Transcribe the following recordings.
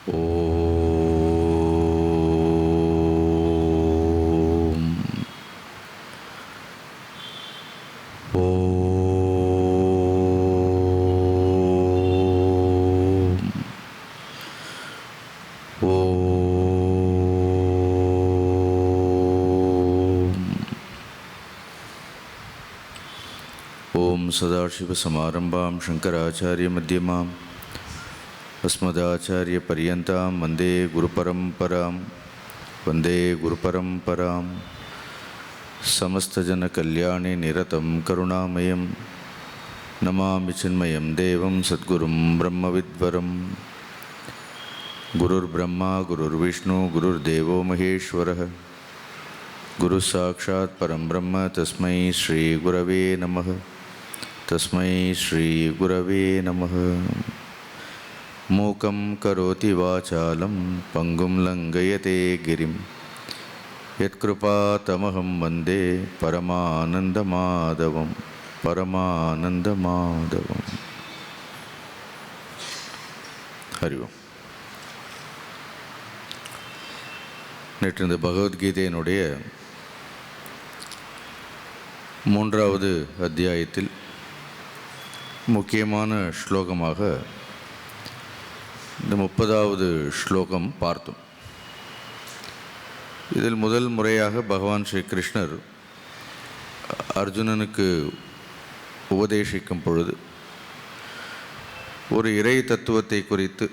ஓம் சதாசிவசமாரம்பாம் சங்கராச்சாரிய மத்தியமாம் அஸ்மதாச்சாரிய பரியந்தாம் வந்தே குருபரம்பராம் சமஸ்தஜன கல்யாணே நிரதம் கருணாமயம் நமாமி சின்மயம் தேவம் சத்குரும் பிரம்மவித்வரம். குருர் பிரம்மா குருர் விஷ்ணு குருர் தேவோ மகேஸ்வரः குரு சாட்சாத் பரம் பிரம்ம தஸ்மை ஸ்ரீ குரவே நமः. மூகம் கரோதி வாசாலம் பங்கும் லங்கயதே கிரிம் யத்கிருபாதமஹம் வந்தே பரமானந்தமாதவம். ஹரி ஓம். நேற்று இந்த பகவத்கீதையினுடைய 3வது அத்தியாயத்தில் முக்கியமான ஸ்லோகமாக இந்த 30வது ஸ்லோகம் பார்த்தோம். இதில் முதல் முறையாக பகவான் ஸ்ரீ கிருஷ்ணர் அர்ஜுனனுக்கு உபதேசிக்கும் பொழுது ஒரு இறை தத்துவத்தை குறித்து,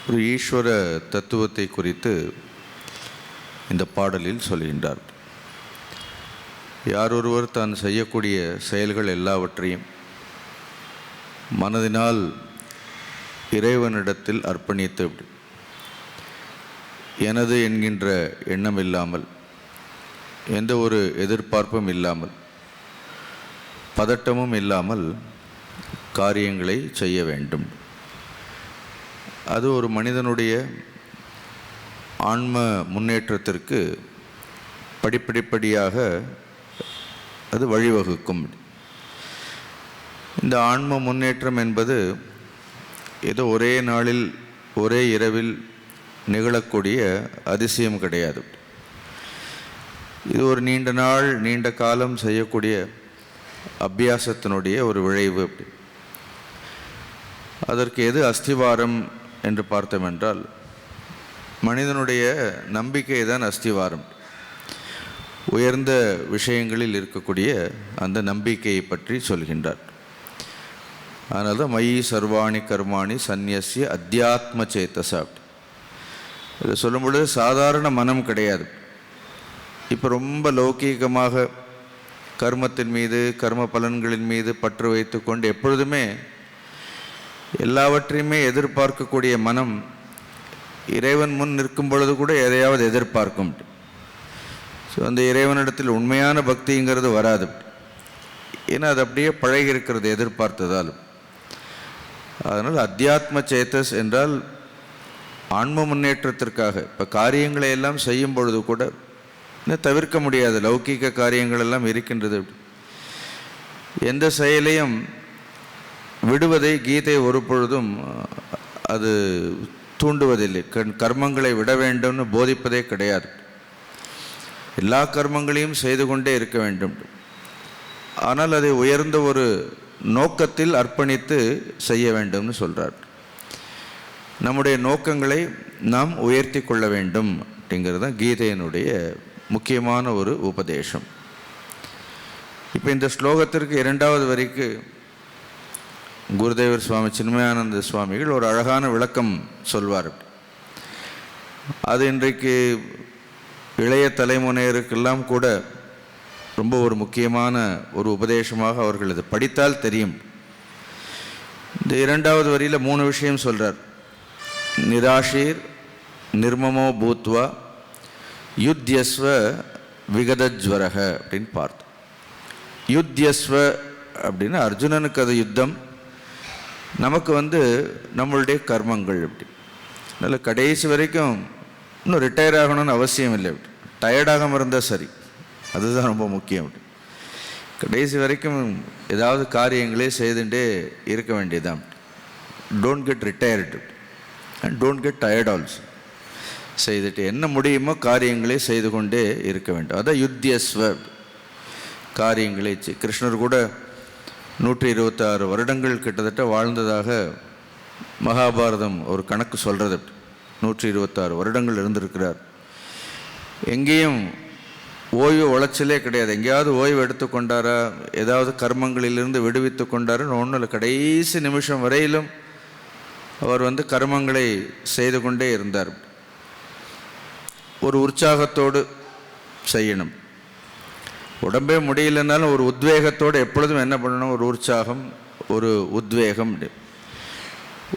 ஒரு ஈஸ்வர தத்துவத்தை குறித்து இந்த பாடலில் சொல்கின்றார். யார் ஒருவர் தான் செய்யக்கூடிய செயல்கள் எல்லாவற்றையும் மனதினால் இறைவனிடத்தில் அர்ப்பணித்து எனது என்கின்ற எண்ணம் இல்லாமல், எந்த ஒரு எதிர்பார்ப்பும் இல்லாமல், பதட்டமும் இல்லாமல் காரியங்களை செய்ய வேண்டும். அது ஒரு மனிதனுடைய ஆன்ம முன்னேற்றத்திற்கு படிப்படிப்படியாக அது வழிவகுக்கும். இந்த ஆன்ம முன்னேற்றம் என்பது ஏதோ ஒரே நாளில் ஒரே இரவில் நிகழக்கூடிய அதிசயம் கிடையாது. இது ஒரு நீண்ட நாள் நீண்ட காலம் செய்யக்கூடிய அபியாசத்தினுடைய ஒரு விளைவு. அதற்கு எது அஸ்திவாரம் என்று பார்த்தோம் என்றால், மனிதனுடைய நம்பிக்கை தான் அஸ்திவாரம். உயர்ந்த விஷயங்களில் இருக்கக்கூடிய அந்த நம்பிக்கையை பற்றி சொல்கின்றார். அதனால தான் மயி சர்வாணி கர்மாணி சந்நியஸ்ய அத்தியாத்ம சேத்தசா. இதை சொல்லும் பொழுது சாதாரண மனம் கிடையாது. இப்போ ரொம்ப லௌகீகமாக கர்மத்தின் மீது, கர்ம பலன்களின் மீது பற்று வைத்து கொண்டு எப்பொழுதுமே எல்லாவற்றையுமே எதிர்பார்க்கக்கூடிய மனம் இறைவன் முன் நிற்கும் பொழுது கூட எதையாவது எதிர்பார்க்கும். ஸோ அந்த இறைவனிடத்தில் உண்மையான பக்திங்கிறது வராது. ஏன்னா அது அப்படியே பழகி இருக்கிறது எதிர்பார்த்ததாலும். அதனால் அத்தியாத்ம சேத்தஸ் என்றால் ஆன்ம முன்னேற்றத்திற்காக இப்போ காரியங்களை எல்லாம் செய்யும் பொழுது கூட இன்னும் தவிர்க்க முடியாது. லௌகீக காரியங்கள் எல்லாம் இருக்கின்றது. எந்த செயலையும் விடுவதை கீதை ஒரு பொழுதும் அது தூண்டுவதில்லை. கர்மங்களை விட வேண்டும்னு போதிப்பதே கிடையாது. எல்லா கர்மங்களையும் செய்து கொண்டே இருக்க வேண்டும். ஆனால் அதை உயர்ந்த ஒரு நோக்கத்தில் அர்ப்பணித்து செய்ய வேண்டும்னு சொல்கிறார். நம்முடைய நோக்கங்களை நாம் உயர்த்தி கொள்ள வேண்டும் அப்படிங்கிறது தான் கீதையினுடைய முக்கியமான ஒரு உபதேசம். இப்போ இந்த ஸ்லோகத்திற்கு 2வது வரிக்கு குருதேவர் சுவாமி சின்மயானந்த சுவாமிகள் ஒரு அழகான விளக்கம் சொல்வார். அது இன்றைக்கு இளைய தலைமுறையருக்கெல்லாம் கூட ரொம்ப ஒரு முக்கியமான ஒரு உபதேசமாக அவர்கள் இது படித்தால் தெரியும். இந்த 2வது வரியில் 3 விஷயம் சொல்கிறார். நிராஷீர் நிர்மமோ பூத்வா யுத்யஸ்வ விகதஜ்வரக அப்படின்னு பார்த்தோம். யுத்யஸ்வ அப்படின்னா அர்ஜுனனுக்கு அது யுத்தம், நமக்கு நம்மளுடைய கர்மங்கள். அப்படி அதனால் கடைசி வரைக்கும் இன்னும் ரிட்டையர் ஆகணும்னு அவசியம் இல்லை. டயர்டாகாமல் இருந்தால் சரி, அதுதான் ரொம்ப முக்கியம். கடைசி வரைக்கும் ஏதாவது காரியங்களே செய்துட்டே இருக்க வேண்டியதான். Don't get retired. And don't get tired also. செய்துட்டு என்ன முடியுமோ காரியங்களை செய்து கொண்டே இருக்க வேண்டும். அதான் யுத்தியஸ்வ, காரியங்களை கிருஷ்ணர் கூட 126 வருடங்கள் கிட்டத்தட்ட வாழ்ந்ததாக மகாபாரதம் ஒரு கணக்கு சொல்கிறது. 126 வருடங்கள் இருந்திருக்கிறார். எங்கேயும் ஓய்வு உளைச்சலே கிடையாது. எங்கேயாவது ஓய்வு எடுத்துக்கொண்டாரா, ஏதாவது கர்மங்களிலிருந்து விடுவித்து கொண்டாருன்னு ஒன்றும் இல்லை. கடைசி நிமிஷம் வரையிலும் அவர் கர்மங்களை செய்து கொண்டே இருந்தார். ஒரு உற்சாகத்தோடு செய்யணும். உடம்பே முடியலனாலும் ஒரு உத்வேகத்தோடு எப்பொழுதும் என்ன பண்ணணும், ஒரு உற்சாகம், ஒரு உத்வேகம்,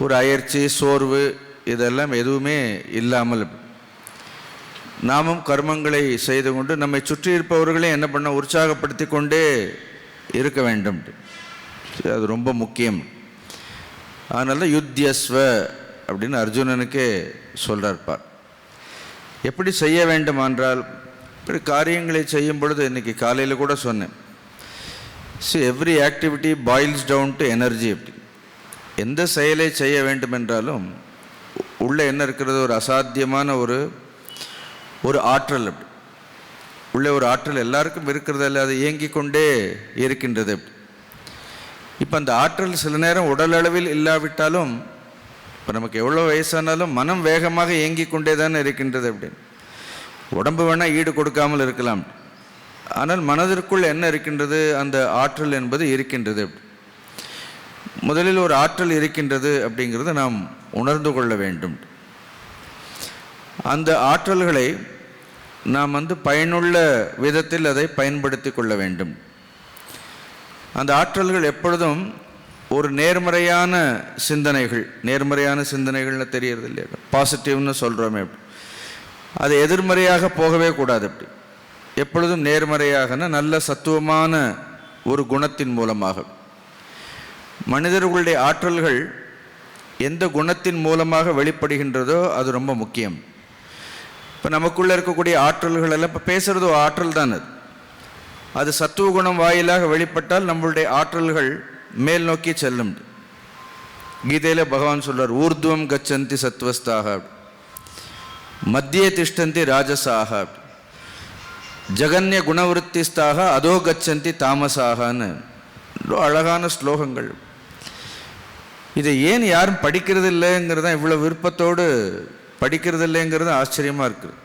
ஒரு அயற்சி, சோர்வு இதெல்லாம் எதுவுமே இல்லாமல் நாமும் கர்மங்களை செய்து கொண்டு நம்மை சுற்றி இருப்பவர்களே என்ன பண்ண உற்சாகப்படுத்தி கொண்டே இருக்க வேண்டும். அது ரொம்ப முக்கியம். அதனால தான் யுத்தியஸ்வ அப்படின்னு அர்ஜுனனுக்கே சொல்கிறார்ப்பார். எப்படி செய்ய வேண்டும் என்றால், இப்படி காரியங்களை செய்யும் பொழுது இன்றைக்கி காலையில் கூட சொன்னேன், every activity boils down to energy. அப்படி எந்த செயலை செய்ய வேண்டும் என்றாலும் உள்ளே என்ன இருக்கிறது, ஒரு அசாத்தியமான ஒரு ஆற்றல். அப்படி உள்ளே ஒரு ஆற்றல் எல்லாருக்கும் இருக்கிறது இல்லை, அது இயங்கி கொண்டே இருக்கின்றது. இப்போ அந்த ஆற்றல் சில நேரம் உடல் அளவில் இல்லாவிட்டாலும், இப்போ நமக்கு எவ்வளோ வயசானாலும் மனம் வேகமாக இயங்கி கொண்டே தானே இருக்கின்றது. அப்படின்னு உடம்பு வேணால் ஈடு கொடுக்காமல் இருக்கலாம், ஆனால் மனதிற்குள் என்ன இருக்கின்றது, அந்த ஆற்றல் என்பது இருக்கின்றது. முதலில் ஒரு ஆற்றல் இருக்கின்றது அப்படிங்கிறத நாம் உணர்ந்து கொள்ள வேண்டும். அந்த ஆற்றல்களை நாம் பயனுள்ள விதத்தில் அதை பயன்படுத்தி கொள்ள வேண்டும். அந்த ஆற்றல்கள் எப்பொழுதும் ஒரு நேர்மறையான சிந்தனைகள், நேர்மறையான சிந்தனைகள்னு தெரியறது இல்லையா, பாசிட்டிவ்னு சொல்கிறோமே, அது எதிர்மறையாக போகவே கூடாது. அப்படி எப்பொழுதும் நேர்மறையாகனா நல்ல சத்துவமான ஒரு குணத்தின் மூலமாக. மனிதர்களுடைய ஆற்றல்கள் எந்த குணத்தின் மூலமாக வெளிப்படுகின்றதோ அது ரொம்ப முக்கியம். இப்போ நமக்குள்ளே இருக்கக்கூடிய ஆற்றல்கள் எல்லாம், இப்போ பேசுகிறது ஒரு ஆற்றல் தான். அது சத்துவ குணம் வாயிலாக வெளிப்பட்டால் நம்மளுடைய ஆற்றல்கள் மேல் நோக்கி செல்லும். கீதையில் பகவான் சொல்றார், ஊர்துவம் கச்சந்தி சத்வஸ்தாக, மத்தியே திஷ்டந்தி ராஜசாக, ஜகன்ய குணவருத்திஸ்தாக அதோ கச்சந்தி தாமசாகன்னு அழகான ஸ்லோகங்கள். இதை ஏன் யாரும் படிக்கிறது இல்லைங்கிறதான், இவ்வளோ விருப்பத்தோடு படிக்கிறது இல்லைங்கிறது ஆச்சரியமாக இருக்குது.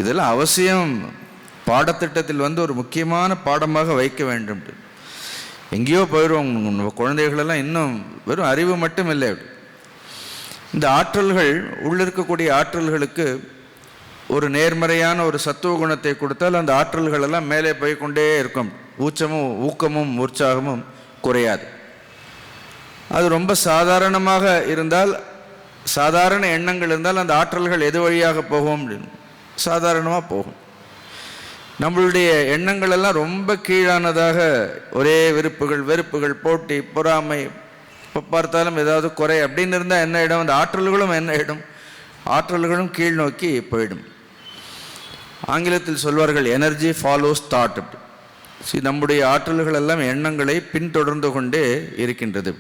இதெல்லாம் அவசியம் பாடத்திட்டத்தில் ஒரு முக்கியமான பாடமாக வைக்க வேண்டும். எங்கேயோ போயிடுவோம், குழந்தைகளெல்லாம் இன்னும் வெறும் அறிவு மட்டும் இல்லை. இந்த ஆற்றல்கள், உள்ளிருக்கக்கூடிய ஆற்றல்களுக்கு ஒரு நேர்மறையான ஒரு சத்துவ குணத்தை கொடுத்தால் அந்த ஆற்றல்களெல்லாம் மேலே போய்கொண்டே இருக்கும். ஊக்கமும் உற்சாகமும் குறையாது. அது ரொம்ப சாதாரணமாக இருந்தால், சாதாரண எண்ணங்கள் இருந்தால் அந்த ஆற்றல்கள் எது வழியாக போகும் அப்படின்னு சாதாரணமாக போகும். நம்மளுடைய எண்ணங்கள் எல்லாம் ரொம்ப கீழானதாக, ஒரே வெறுப்புகள், போட்டி, பொறாமை, இப்போ பார்த்தாலும் ஏதாவது குறை அப்படின்னு இருந்தால் என்ன ஆகிடும், அந்த ஆற்றல்களும் என்ன ஆகிடும், ஆற்றல்களும் கீழ் நோக்கி போயிடும். ஆங்கிலத்தில் சொல்வார்கள் எனர்ஜி ஃபாலோஸ் தாட். நம்முடைய ஆற்றல்கள் எல்லாம் எண்ணங்களை பின்தொடர்ந்து கொண்டே இருக்கின்றது.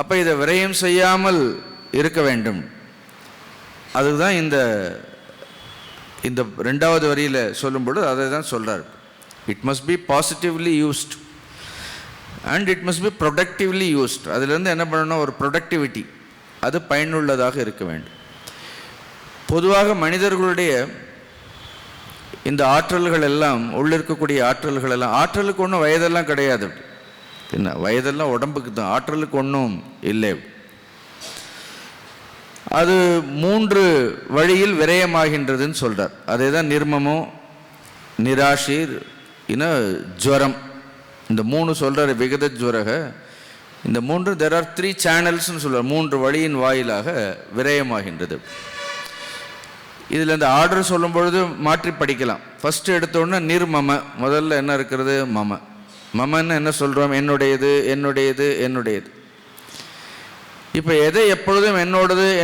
அப்போ இதை விரயம் செய்யாமல் இருக்க வேண்டும். அதுதான் இந்த 2வது வரியில் சொல்லும்போது அதை தான் சொல்கிறார். It must be positively used and it must be productively used. அதுலேருந்து என்ன பண்ணணும், ஒரு ப்ரொடக்டிவிட்டி, அது பயனுள்ளதாக இருக்க வேண்டும். பொதுவாக மனிதர்களுடைய இந்த ஆற்றல்கள் எல்லாம், உள்ளிருக்கக்கூடிய ஆற்றல்கள் எல்லாம், ஆற்றலுக்கு ஒன்றும் வயதெல்லாம் கிடையாது. என்ன வயதெல்லாம் உடம்புக்கு தான், ஆற்றலுக்கு ஒன்றும் இல்லை. அது 3 வழியில் விரயமாகின்றதுன்னு சொல்கிறார். அதே தான் நிர்மமோ, நிராஷீர், ஜுவரம், இந்த 3 சொல்கிறார். விகத ஜுவரக, இந்த 3 there are 3 சேனல்ஸ்னு சொல்கிறார். 3 வழியின் வாயிலாக விரயமாகின்றது. இதில் இந்த ஆர்டர் சொல்லும் பொழுது மாற்றி படிக்கலாம். ஃபஸ்ட்டு எடுத்தோடனே நிர்மம, முதல்ல என்ன இருக்கிறது, மமன்னு என்ன சொல்கிறோம், என்னுடையது. இப்போ எதை எப்பொழுதும்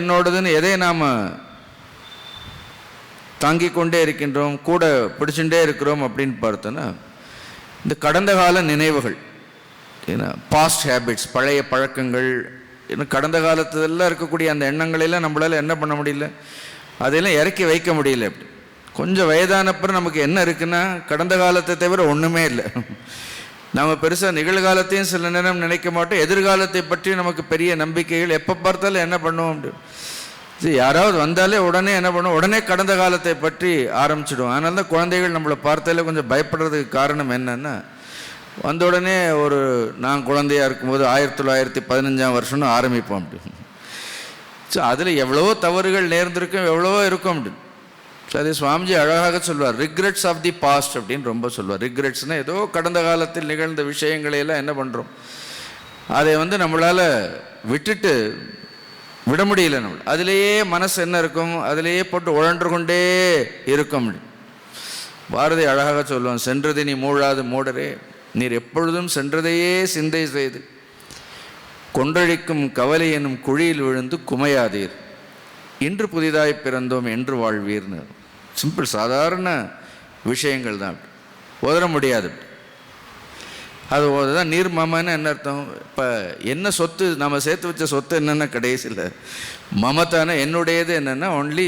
என்னோடதுன்னு எதை நாம் தாங்கிக் கொண்டே இருக்கின்றோம், கூட பிடிச்சுட்டே இருக்கிறோம் அப்படின்னு பார்த்தோன்னா, இந்த கடந்த கால நினைவுகள், பாஸ்ட் ஹேபிட்ஸ், பழைய பழக்கங்கள், இன்னும் கடந்த காலத்துலாம் இருக்கக்கூடிய அந்த எண்ணங்களெல்லாம் நம்மளால் என்ன பண்ண முடியல, அதையெல்லாம் இறக்கி வைக்க முடியல. அப்படி கொஞ்சம் வயதானப்புறம் நமக்கு என்ன இருக்குன்னா, கடந்த காலத்தை தவிர ஒன்றுமே இல்லை. நம்ம பெருசாக நிகழ்காலத்தையும் சில நேரம் நினைக்க மாட்டோம், எதிர்காலத்தை பற்றி நமக்கு பெரிய நம்பிக்கைகள். எப்போ பார்த்தாலும் என்ன பண்ணுவோம் அப்படி, யாராவது வந்தாலே உடனே என்ன பண்ணுவோம், உடனே கடந்த காலத்தை பற்றி ஆரம்பிச்சிடுவோம். அதனால தான் குழந்தைகள் நம்மளை பார்த்தாலே கொஞ்சம் பயப்படுறதுக்கு காரணம் என்னன்னா, வந்த உடனே நான் குழந்தையாக இருக்கும்போது 1915ஆம் வருஷம்னு ஆரம்பிப்போம் அப்படி. ஸோ அதில் எவ்வளவோ தவறுகள் நேர்ந்திருக்கும், எவ்வளவோ இருக்கும் அப்படி. ஸோ அதே சுவாமிஜி அழகாக சொல்வார், ரிக்ரெட்ஸ் ஆஃப் தி பாஸ்ட் அப்படின்னு ரொம்ப சொல்வார். ரிக்ரெட்ஸ்னால் ஏதோ கடந்த காலத்தில் நிகழ்ந்த விஷயங்களையெல்லாம் என்ன பண்ணுறோம், அதை நம்மளால் விட்டுட்டு விட முடியல. நம்ம அதிலேயே மனசு என்ன இருக்கும், அதிலேயே போட்டு உழன்று கொண்டே இருக்கும். பாரதி அழகாக சொல்லுவான், சென்றது நீ மூழாது மூடரே, நீர் எப்பொழுதும் சென்றதையே சிந்தை செய்து கொன்றழிக்கும் கவலை எனும் குழியில் விழுந்து குமையாதீர், இன்று புதிதாய் பிறந்தோம் என்று வாழ்வீர்னு. சிம்பிள், சாதாரண விஷயங்கள் தான், உதற முடியாது. அதுதான் நீர் மமன்னு என்ன அர்த்தம். இப்போ என்ன சொத்து நம்ம சேர்த்து வச்ச சொத்து என்னென்ன கடைசியில் மமத்தான என்னுடையது என்னென்னா ஒன்லி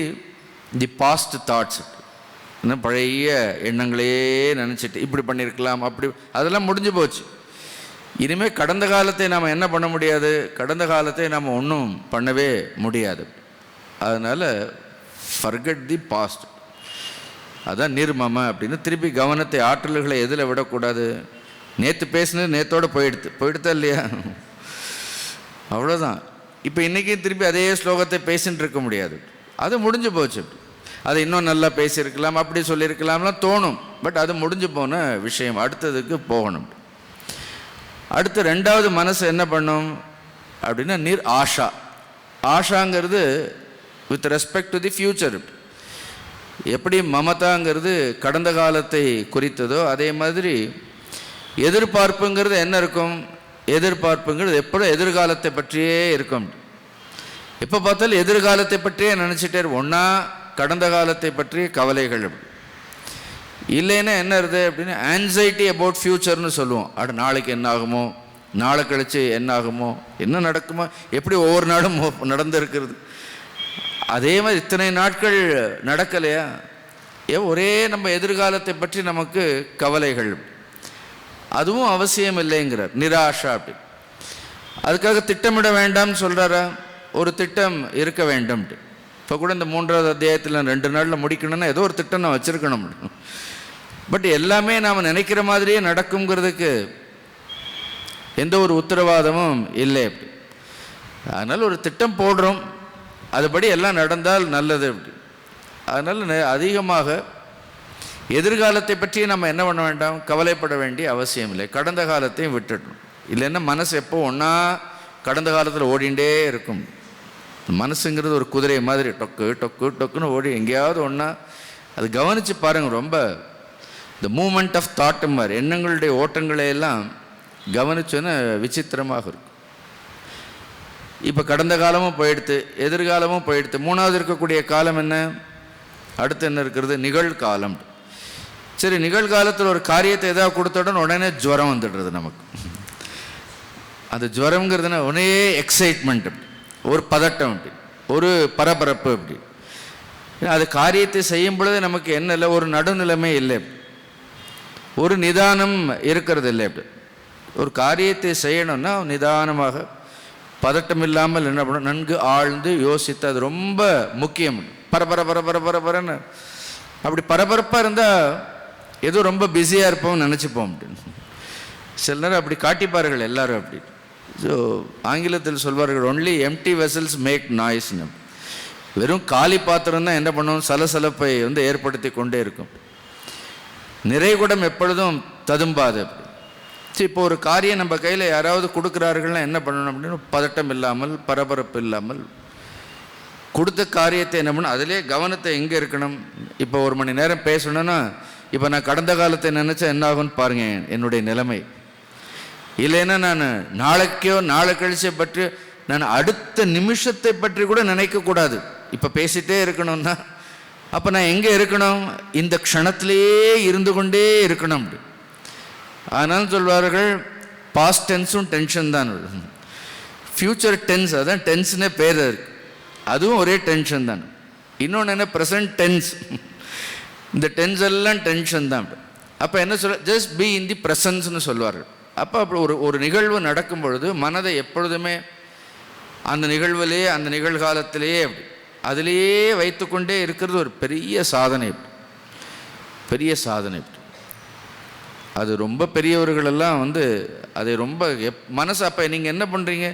தி பாஸ்ட் தாட்ஸ். என்ன பழைய எண்ணங்களையே நினச்சிட்டு இப்படி பண்ணியிருக்கலாம் அப்படி, அதெல்லாம் முடிஞ்சு போச்சு. இனிமேல் கடந்த காலத்தை நாம் என்ன பண்ண முடியாது, கடந்த காலத்தை நாம் ஒன்றும் பண்ணவே முடியாது. அதனால் ஃபர்கெட் தி பாஸ்ட், அதான் நிர்மம அப்படின்னு. திருப்பி கவனத்தை ஆற்றல்களை எதில் விடக்கூடாது, நேற்று பேசினது நேற்றோடு போயிடுதா இல்லையா, அவ்வளோதான். இப்போ இன்றைக்கும் திருப்பி அதே ஸ்லோகத்தை பேசின்னு இருக்க முடியாது, அது முடிஞ்சு போச்சு. அது இன்னும் நல்லா பேசியிருக்கலாம், அப்படி சொல்லியிருக்கலாம்லாம் தோணும், பட் அது முடிஞ்சு போன விஷயம், அடுத்ததுக்கு போகணும். அடுத்து ரெண்டாவது மனசு என்ன பண்ணும் அப்படின்னா நீர் ஆஷா. ஆஷாங்கிறது with respect to the future. எப்படி மமதாங்கிறது கடந்த காலத்தை குறித்ததோ அதே மாதிரி எதிர்பார்ப்புங்கிறது என்ன இருக்கும், எதிர்பார்ப்புங்கிறது எப்போதும் எதிர்காலத்தை பற்றியே இருக்கும். எப்போ பார்த்தாலும் எதிர்காலத்தை பற்றியே நினச்சிட்டே இருக்கும். ஒன்றா கடந்த காலத்தை பற்றிய கவலைகள், இல்லைன்னா என்ன இருக்குது அப்படின்னு ஆன்சைட்டி அபவுட் ஃப்யூச்சர்னு சொல்லுவோம். நாளைக்கு என்ன ஆகுமோ, நாளை கழித்து என்ன ஆகுமோ, என்ன நடக்குமோ, எப்படி ஒவ்வொரு நாளும் நடந்திருக்கிறது, அதே மாதிரி இத்தனை நாட்கள் நடக்கலையா, ஒரே நம்ம எதிர்காலத்தை பற்றி நமக்கு கவலைகள். அதுவும் அவசியம் இல்லைங்கிறார் நிராஷா. அப்படி அதுக்காக திட்டமிட வேண்டாம்னு சொல்கிறாரா, ஒரு திட்டம் இருக்க வேண்டும். இப்போ கூட இந்த 3வது அத்தியாயத்தில் 2 நாளில் முடிக்கணும்னா ஏதோ ஒரு திட்டம் நான் வச்சுருக்கணும். பட் எல்லாமே நாம் நினைக்கிற மாதிரியே நடக்குங்கிறதுக்கு எந்த ஒரு உத்தரவாதமும் இல்லை. அப்படி அதனால் ஒரு திட்டம் போடுறோம், அதுபடி எல்லாம் நடந்தால் நல்லது. அப்படி அதனால் அதிகமாக எதிர்காலத்தை பற்றி நம்ம என்ன பண்ண வேண்டாம், கவலைப்பட வேண்டிய அவசியம் இல்லை. கடந்த காலத்தையும் விட்டுடணும். இல்லைன்னா மனசு எப்போ ஒன்றா கடந்த காலத்தில் ஓடிண்டே இருக்கும். மனசுங்கிறது ஒரு குதிரை மாதிரி டொக்கு டொக்கு டொக்குன்னு ஓடி எங்கேயாவது ஒன்றா. அது கவனித்து பாருங்கள், ரொம்ப இந்த மூமெண்ட் ஆஃப் தாட்டு மாதிரி எண்ணங்களுடைய ஓட்டங்களையெல்லாம் கவனிச்சோன்னு விசித்திரமாக இருக்கும். இப்போ கடந்த காலமும் போயிடுத்து, எதிர்காலமும் போயிடுத்து, 3வது இருக்கக்கூடிய காலம் என்ன, அடுத்து என்ன இருக்கிறது, நிகழ்காலம். சரி, நிகழ்காலத்தில் ஒரு காரியத்தை எதாவது கொடுத்தோட உடனே ஜுரம் வந்துடுறது நமக்கு. அந்த ஜுரம்ங்கிறதுனா உடனே எக்ஸைட்மெண்ட், ஒரு பதட்டம், அப்படி ஒரு பரபரப்பு. அப்படி அது காரியத்தை செய்யும் பொழுது நமக்கு என்ன இல்லை, ஒரு நடுநிலைமை இல்லை, ஒரு நிதானம் இருக்கிறது இல்லை. அப்படி ஒரு காரியத்தை செய்யணும்னா நிதானமாக பதட்டம் இல்லாமல் என்ன பண்ணணும், நன்கு ஆழ்ந்து யோசித்து, அது ரொம்ப முக்கியம். பரபர பரபர பரபரன்னு அப்படி பரபரப்பாக இருந்தால் ஏதோ ரொம்ப பிஸியாக இருப்போம்னு நினச்சிப்போம். அப்படின்னு சில நேரம் அப்படி காட்டிப்பார்கள் எல்லாரும். அப்படி ஸோ ஆங்கிலத்தில் சொல்வார்கள், ஒன்லி எம்டி வெசல்ஸ் மேக் நாய்ஸ்னு. வெறும் காலி பாத்திரம் தான் என்ன பண்ணுவோம், சலசலப்பை ஏற்படுத்தி கொண்டே இருக்கும். நிறைகுடம் எப்பொழுதும் ததும்பாது. சரி, இப்போ ஒரு காரியம் நம்ம கையில் யாராவது கொடுக்குறார்கள்னா என்ன பண்ணணும் அப்படின்னு பதட்டம் இல்லாமல் பரபரப்பு இல்லாமல் கொடுத்த காரியத்தை என்ன பண்ணணும், அதிலே கவனத்தை எங்கே இருக்கணும். இப்போ 1 மணி நேரம் பேசணுன்னா இப்போ நான் கடந்த காலத்தை நினச்சா என்ன ஆகும்னு பாருங்கள் என்னுடைய நிலைமை. இல்லைன்னா நான் நாளைக்கோ நாளை கழிச்சை பற்றி நான் அடுத்த நிமிஷத்தை பற்றி கூட நினைக்கக்கூடாது. இப்போ பேசிகிட்டே இருக்கணும்னா அப்போ நான் எங்கே இருக்கணும், இந்த க்ஷணத்திலேயே இருந்து கொண்டே இருக்கணும். அதனால சொல்வார்கள் பாஸ்ட் டென்ஸும் டென்ஷன் தான். ஃப்யூச்சர் டென்ஸ், அதான் டென்ஸ்னே பேர் இருக்கு, அதுவும் ஒரே டென்ஷன் தான். இன்னொன்று என்ன, ப்ரெசன்ட் டென்ஸ், இந்த டென்ஸ் எல்லாம் டென்ஷன் தான். அப்போ என்ன சொல்ல, ஜஸ்ட் பி இன் தி ப்ரெசன்ஸ்னு சொல்லுவார்கள். அப்போ அப்படி ஒரு நிகழ்வு நடக்கும் பொழுது மனதை எப்பொழுதுமே அந்த நிகழ்விலேயே, அந்த நிகழ்காலத்திலேயே அப்படி அதிலேயே வைத்து கொண்டே இருக்கிறது ஒரு பெரிய சாதனை, பெரிய சாதனை. அது ரொம்ப பெரியவர்களெல்லாம் அதை ரொம்ப மனசு. அப்போ நீங்கள் என்ன பண்ணுறீங்க,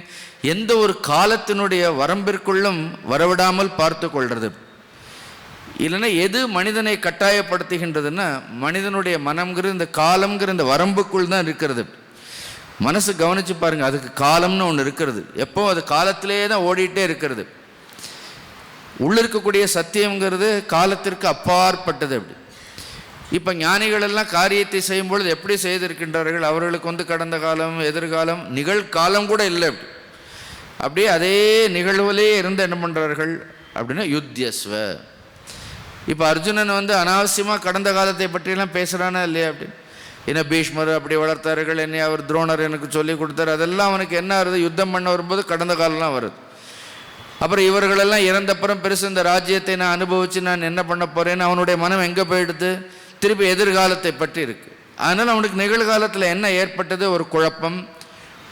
எந்த ஒரு காலத்தினுடைய வரம்பிற்குள்ளும் வரவிடாமல் பார்த்து கொள்வது. இல்லைன்னா எது மனிதனை கட்டாயப்படுத்துகின்றதுன்னா, மனிதனுடைய மனம்ங்கிற இந்த காலம்ங்கிற இந்த வரம்புக்குள் தான் இருக்கிறது. மனசு கவனித்து பாருங்கள், அதுக்கு காலம்னு ஒன்று இருக்கிறது, எப்போ அது காலத்திலே தான் ஓடிட்டே இருக்கிறது. உள்ள இருக்கக்கூடிய சத்தியங்கிறது காலத்திற்கு அப்பாற்பட்டது. அப்படி இப்போ ஞானிகள் எல்லாம் காரியத்தை செய்யும் பொழுது எப்படி செய்திருக்கின்றார்கள், அவர்களுக்கு கடந்த காலம், எதிர்காலம், நிகழ்காலம் கூட இல்லை. அப்படியே அதே நிகழ்வுலே இருந்து என்ன பண்ணுறார்கள் அப்படின்னா யுத்தியஸ்வ. இப்போ அர்ஜுனன் அனாவசியமாக கடந்த காலத்தை பற்றியெல்லாம் பேசுகிறானா இல்லையா அப்படின்னு. என்ன பீஷ்மர் அப்படி வளர்த்தார்கள், என்னை அவர் துரோணர் எனக்கு சொல்லி கொடுத்தாரு, அதெல்லாம் அவனுக்கு என்ன ஆகுது, யுத்தம் பண்ண வரும்போது கடந்த காலம்லாம் வருது. அப்புறம் இவர்களெல்லாம் இறந்தப்புறம் பெருசு இந்த ராஜ்யத்தை நான் அனுபவித்து நான் என்ன பண்ண போகிறேன்னு அவனுடைய மனம் எங்கே போயிடுது, திருப்பி எதிர்காலத்தை பற்றி இருக்குது. அதனால் அவனுக்கு நிகழ்காலத்தில் என்ன ஏற்பட்டது, ஒரு குழப்பம்,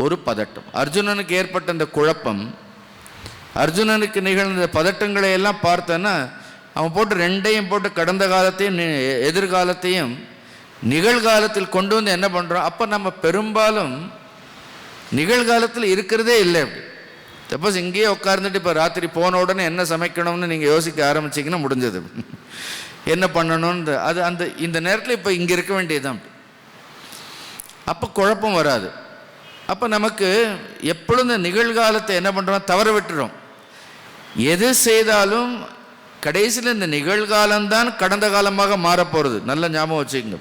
ஒரு பதட்டம். அர்ஜுனனுக்கு ஏற்பட்ட இந்த குழப்பம், அர்ஜுனனுக்கு நிகழ்ந்த பதட்டங்களை எல்லாம் பார்த்தோன்னா அவன் போட்டு ரெண்டையும் போட்டு கடந்த காலத்தையும் எதிர்காலத்தையும் நிகழ்காலத்தில் கொண்டு வந்து என்ன பண்ணுறோம். அப்போ நம்ம பெரும்பாலும் நிகழ்காலத்தில் இருக்கிறதே இல்லை. அப்படி சப்போஸ் இங்கேயே உட்கார்ந்துட்டு இப்போ ராத்திரி போன உடனே என்ன சமைக்கணும்னு நீங்கள் யோசிக்க ஆரம்பிச்சிங்கன்னா முடிஞ்சது, என்ன பண்ணணும்னு. அது இந்த நேரத்தில் இப்போ இங்கே இருக்க வேண்டியதுதான். அப்போ குழப்பம் வராது. அப்போ நமக்கு எப்பொழுது இந்த நிகழ்காலத்தை என்ன பண்ணுறோம், தவற விட்டுறோம். எது செய்தாலும் கடைசியில் இந்த நிகழ்காலம்தான் கடந்த காலமாக மாறப்போகிறது. நல்ல ஞாபகம் வச்சுக்கோங்க,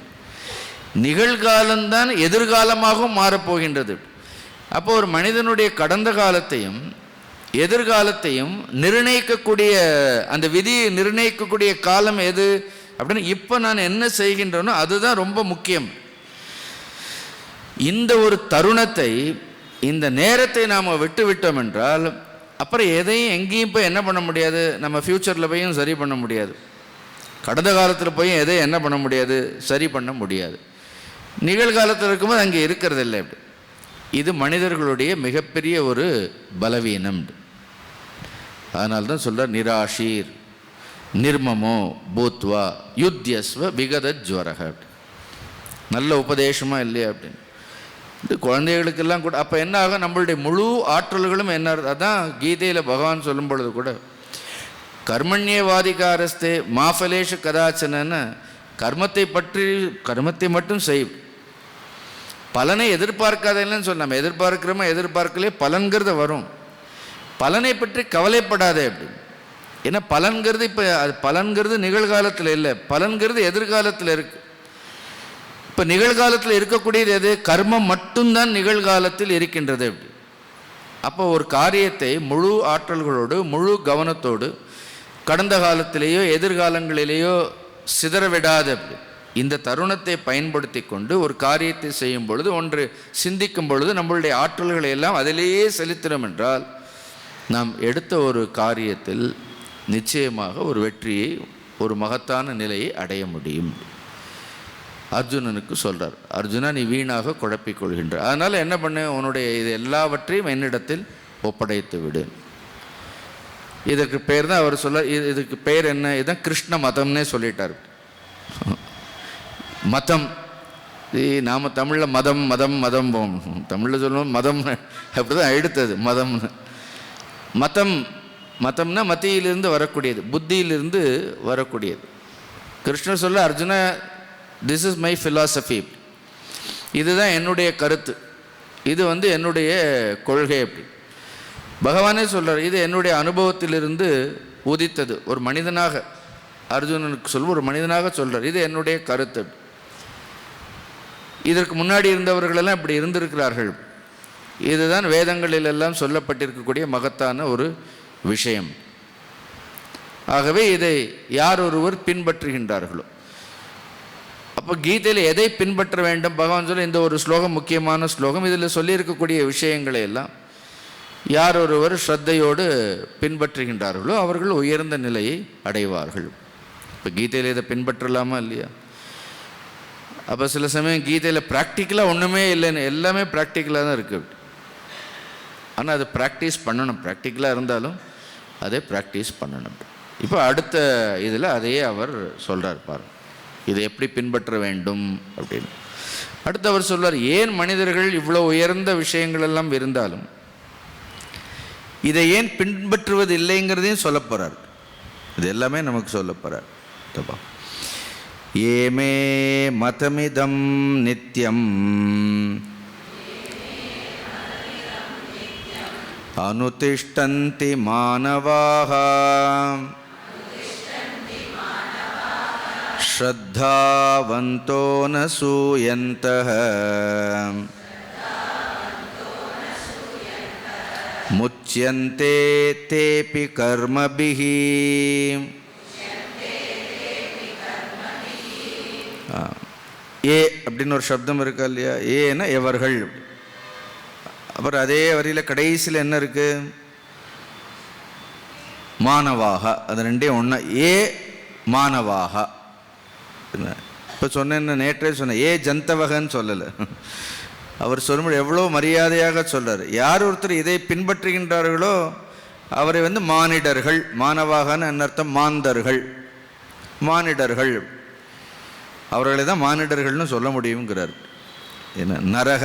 நிகழ்காலம்தான் எதிர்காலமாகவும் மாறப்போகின்றது. அப்போ ஒரு மனிதனுடைய கடந்த காலத்தையும் எதிர்காலத்தையும் நிர்ணயிக்கக்கூடிய அந்த விதியை நிர்ணயிக்கக்கூடிய காலம் எது அப்படின்னு இப்போ நான் என்ன செய்கின்றனோ அதுதான் ரொம்ப முக்கியம். இந்த ஒரு தருணத்தை, இந்த நேரத்தை நாம் விட்டு விட்டோம் என்றால் அப்புறம் எதையும் எங்கேயும் போய் என்ன பண்ண முடியாது, நம்ம ஃப்யூச்சரில் போயும் சரி பண்ண முடியாது, கடந்த காலத்தில் போய் எதையும் என்ன பண்ண முடியாது, சரி பண்ண முடியாது. நிகழ்காலத்தில் இருக்கும்போது அங்கே இருக்கிறது இல்லை. இப்படி இது மனிதர்களுடைய மிகப்பெரிய ஒரு பலவீனம். அதனால்தான் சொல்கிறார், நிராஷீர் நிர்மமோ பூத்வா யுத்தியஸ்வ விகதஜ்வரக. நல்ல உபதேசமாக இல்லையா அப்படின்னு. இது குழந்தைகளுக்கெல்லாம் கூட அப்போ என்ன ஆகும், நம்மளுடைய முழு ஆற்றல்களும் என்ன, அதான் கீதையில் பகவான் சொல்லும் பொழுது கூட கர்மண்யவாதிகாரஸ்தே மாஃபலேஷ கதாச்சனன்னு, கர்மத்தை மட்டும் செய், பலனை எதிர்பார்க்காதேன்னு சொல்ல. நம்ம எதிர்பார்க்கிறோமோ எதிர்பார்க்கலையே பலன்கிறது வரும், பலனை பற்றி கவலைப்படாதே அப்படி. ஏன்னா பலன்கிறது இப்போ அது பலன்கிறது நிகழ்காலத்தில் இல்லை, பலன்கிறது எதிர்காலத்தில் இருக்குது. இப்போ நிகழ்காலத்தில் இருக்கக்கூடியது எது, கர்மம் மட்டும்தான் நிகழ்காலத்தில் இருக்கின்றது அப்படி. அப்போ ஒரு காரியத்தை முழு ஆற்றல்களோடு முழு கவனத்தோடு கடந்த காலத்திலேயோ எதிர்காலங்களிலேயோ சிதறவிடாது அப்படி. இந்த தருணத்தை பயன்படுத்தி கொண்டு ஒரு காரியத்தை செய்யும் பொழுது, ஒன்று சிந்திக்கும் பொழுது நம்மளுடைய ஆற்றல்களை எல்லாம் அதிலேயே செலுத்தினோம் என்றால் நாம் எடுத்த ஒரு காரியத்தில் நிச்சயமாக ஒரு வெற்றியை, ஒரு மகத்தான நிலையை அடைய முடியும். அர்ஜுனனுக்கு சொல்கிறார், அர்ஜுனா நீ வீணாக குழப்பிக்கொள்கின்ற, அதனால் என்ன பண்ண, உன்னுடைய இது எல்லாவற்றையும் என்னிடத்தில் ஒப்படைத்து விடு. இதற்கு பேர் தான் அவர் சொல்ல, இதுக்கு பேர் என்ன, இதுதான் கிருஷ்ண மதம்னே சொல்லிட்டார். மதம், நாம் தமிழில் மதம் மதம் மதம் போம், தமிழில் சொல்லணும் மதம், அப்படி தான் எடுத்தது மதம்னு. மதம்னா மத்தியிலிருந்து வரக்கூடியது, புத்தியிலிருந்து வரக்கூடியது. கிருஷ்ணர் சொல்ல, Arjuna this is my philosophy, இதுதான் என்னுடைய கருத்து, இது என்னுடைய கொள்கை அப்படி. பகவானே சொல்கிறார், இது என்னுடைய அனுபவத்திலிருந்து உதித்தது. ஒரு மனிதனாக அர்ஜுனனுக்கு ஒரு மனிதனாக சொல்கிறார், இது என்னுடைய கருத்து. இதற்கு முன்னாடி இருந்தவர்களெல்லாம் இப்படி இருந்திருக்கிறார்கள், இதுதான் வேதங்களிலெல்லாம் சொல்லப்பட்டிருக்கக்கூடிய மகத்தான ஒரு விஷயம். ஆகவே இதை யார் ஒருவர் பின்பற்றுகின்றார்களோ, அப்போ கீதையில் எதை பின்பற்ற வேண்டும் பகவான் சொல்ல, இந்த ஒரு ஸ்லோகம் முக்கியமான ஸ்லோகம். இதில் சொல்லியிருக்கக்கூடிய விஷயங்களை எல்லாம் யார் ஒருவர் ஸ்ரத்தையோடு பின்பற்றுகின்றார்களோ அவர்கள் உயர்ந்த நிலையை அடைவார்கள். இப்போ கீதையில் இதை பின்பற்றலாமா இல்லையா? அப்போ சில சமயம் கீதையில் ப்ராக்டிக்கலாக ஒன்றுமே இல்லைன்னு, எல்லாமே ப்ராக்டிக்கலாக தான் இருக்குது. ஆனால் அதை ப்ராக்டிஸ் பண்ணணும். ப்ராக்டிக்கலாக இருந்தாலும் அதை ப்ராக்டிஸ் பண்ணணும். இப்போ அடுத்த இதில் அதையே அவர் சொல்கிறார் பாருங்க, இதை எப்படி பின்பற்ற வேண்டும் அப்படின்னு. அடுத்து அவர் சொல்வார், ஏன் மனிதர்கள் இவ்வளோ உயர்ந்த விஷயங்கள் எல்லாம் இருந்தாலும் இதை ஏன் பின்பற்றுவது இல்லைங்கிறதையும் சொல்ல போகிறார். இது எல்லாமே நமக்கு சொல்ல போகிறார். ஏமே மதமிதம் நித்யம் அனுதிஷ்டந்தி மானவாஹ ஸ்ரத்தாவந்தோ ந சூயந்தஹ முச்யந்தே தேபி கர்மபிஹி. ஏ அப்படின்னு ஒரு சப்தம் இருக்கா இல்லையா? ஏன்னா எவர்கள். அப்புறம் அதே வரியில் கடைசியில் என்ன இருக்கு? மானவாக. அது ரெண்டே ஒன்று. ஏ மானவாக. இப்போ சொன்னேன்னு நேற்றே சொன்னேன், ஏ ஜந்தவகன்னு சொல்லலை. அவர் சொல்லும்போது எவ்வளோ மரியாதையாக சொல்கிறார். யார் ஒருத்தர் இதை பின்பற்றுகின்றார்களோ அவரை மானிடர்கள். மானவாகன்னு என்ன அர்த்தம்? மாந்தர்கள், மானிடர்கள். அவர்களை தான் மானிடர்கள்னு சொல்ல முடியுங்கிறார். என்ன நரக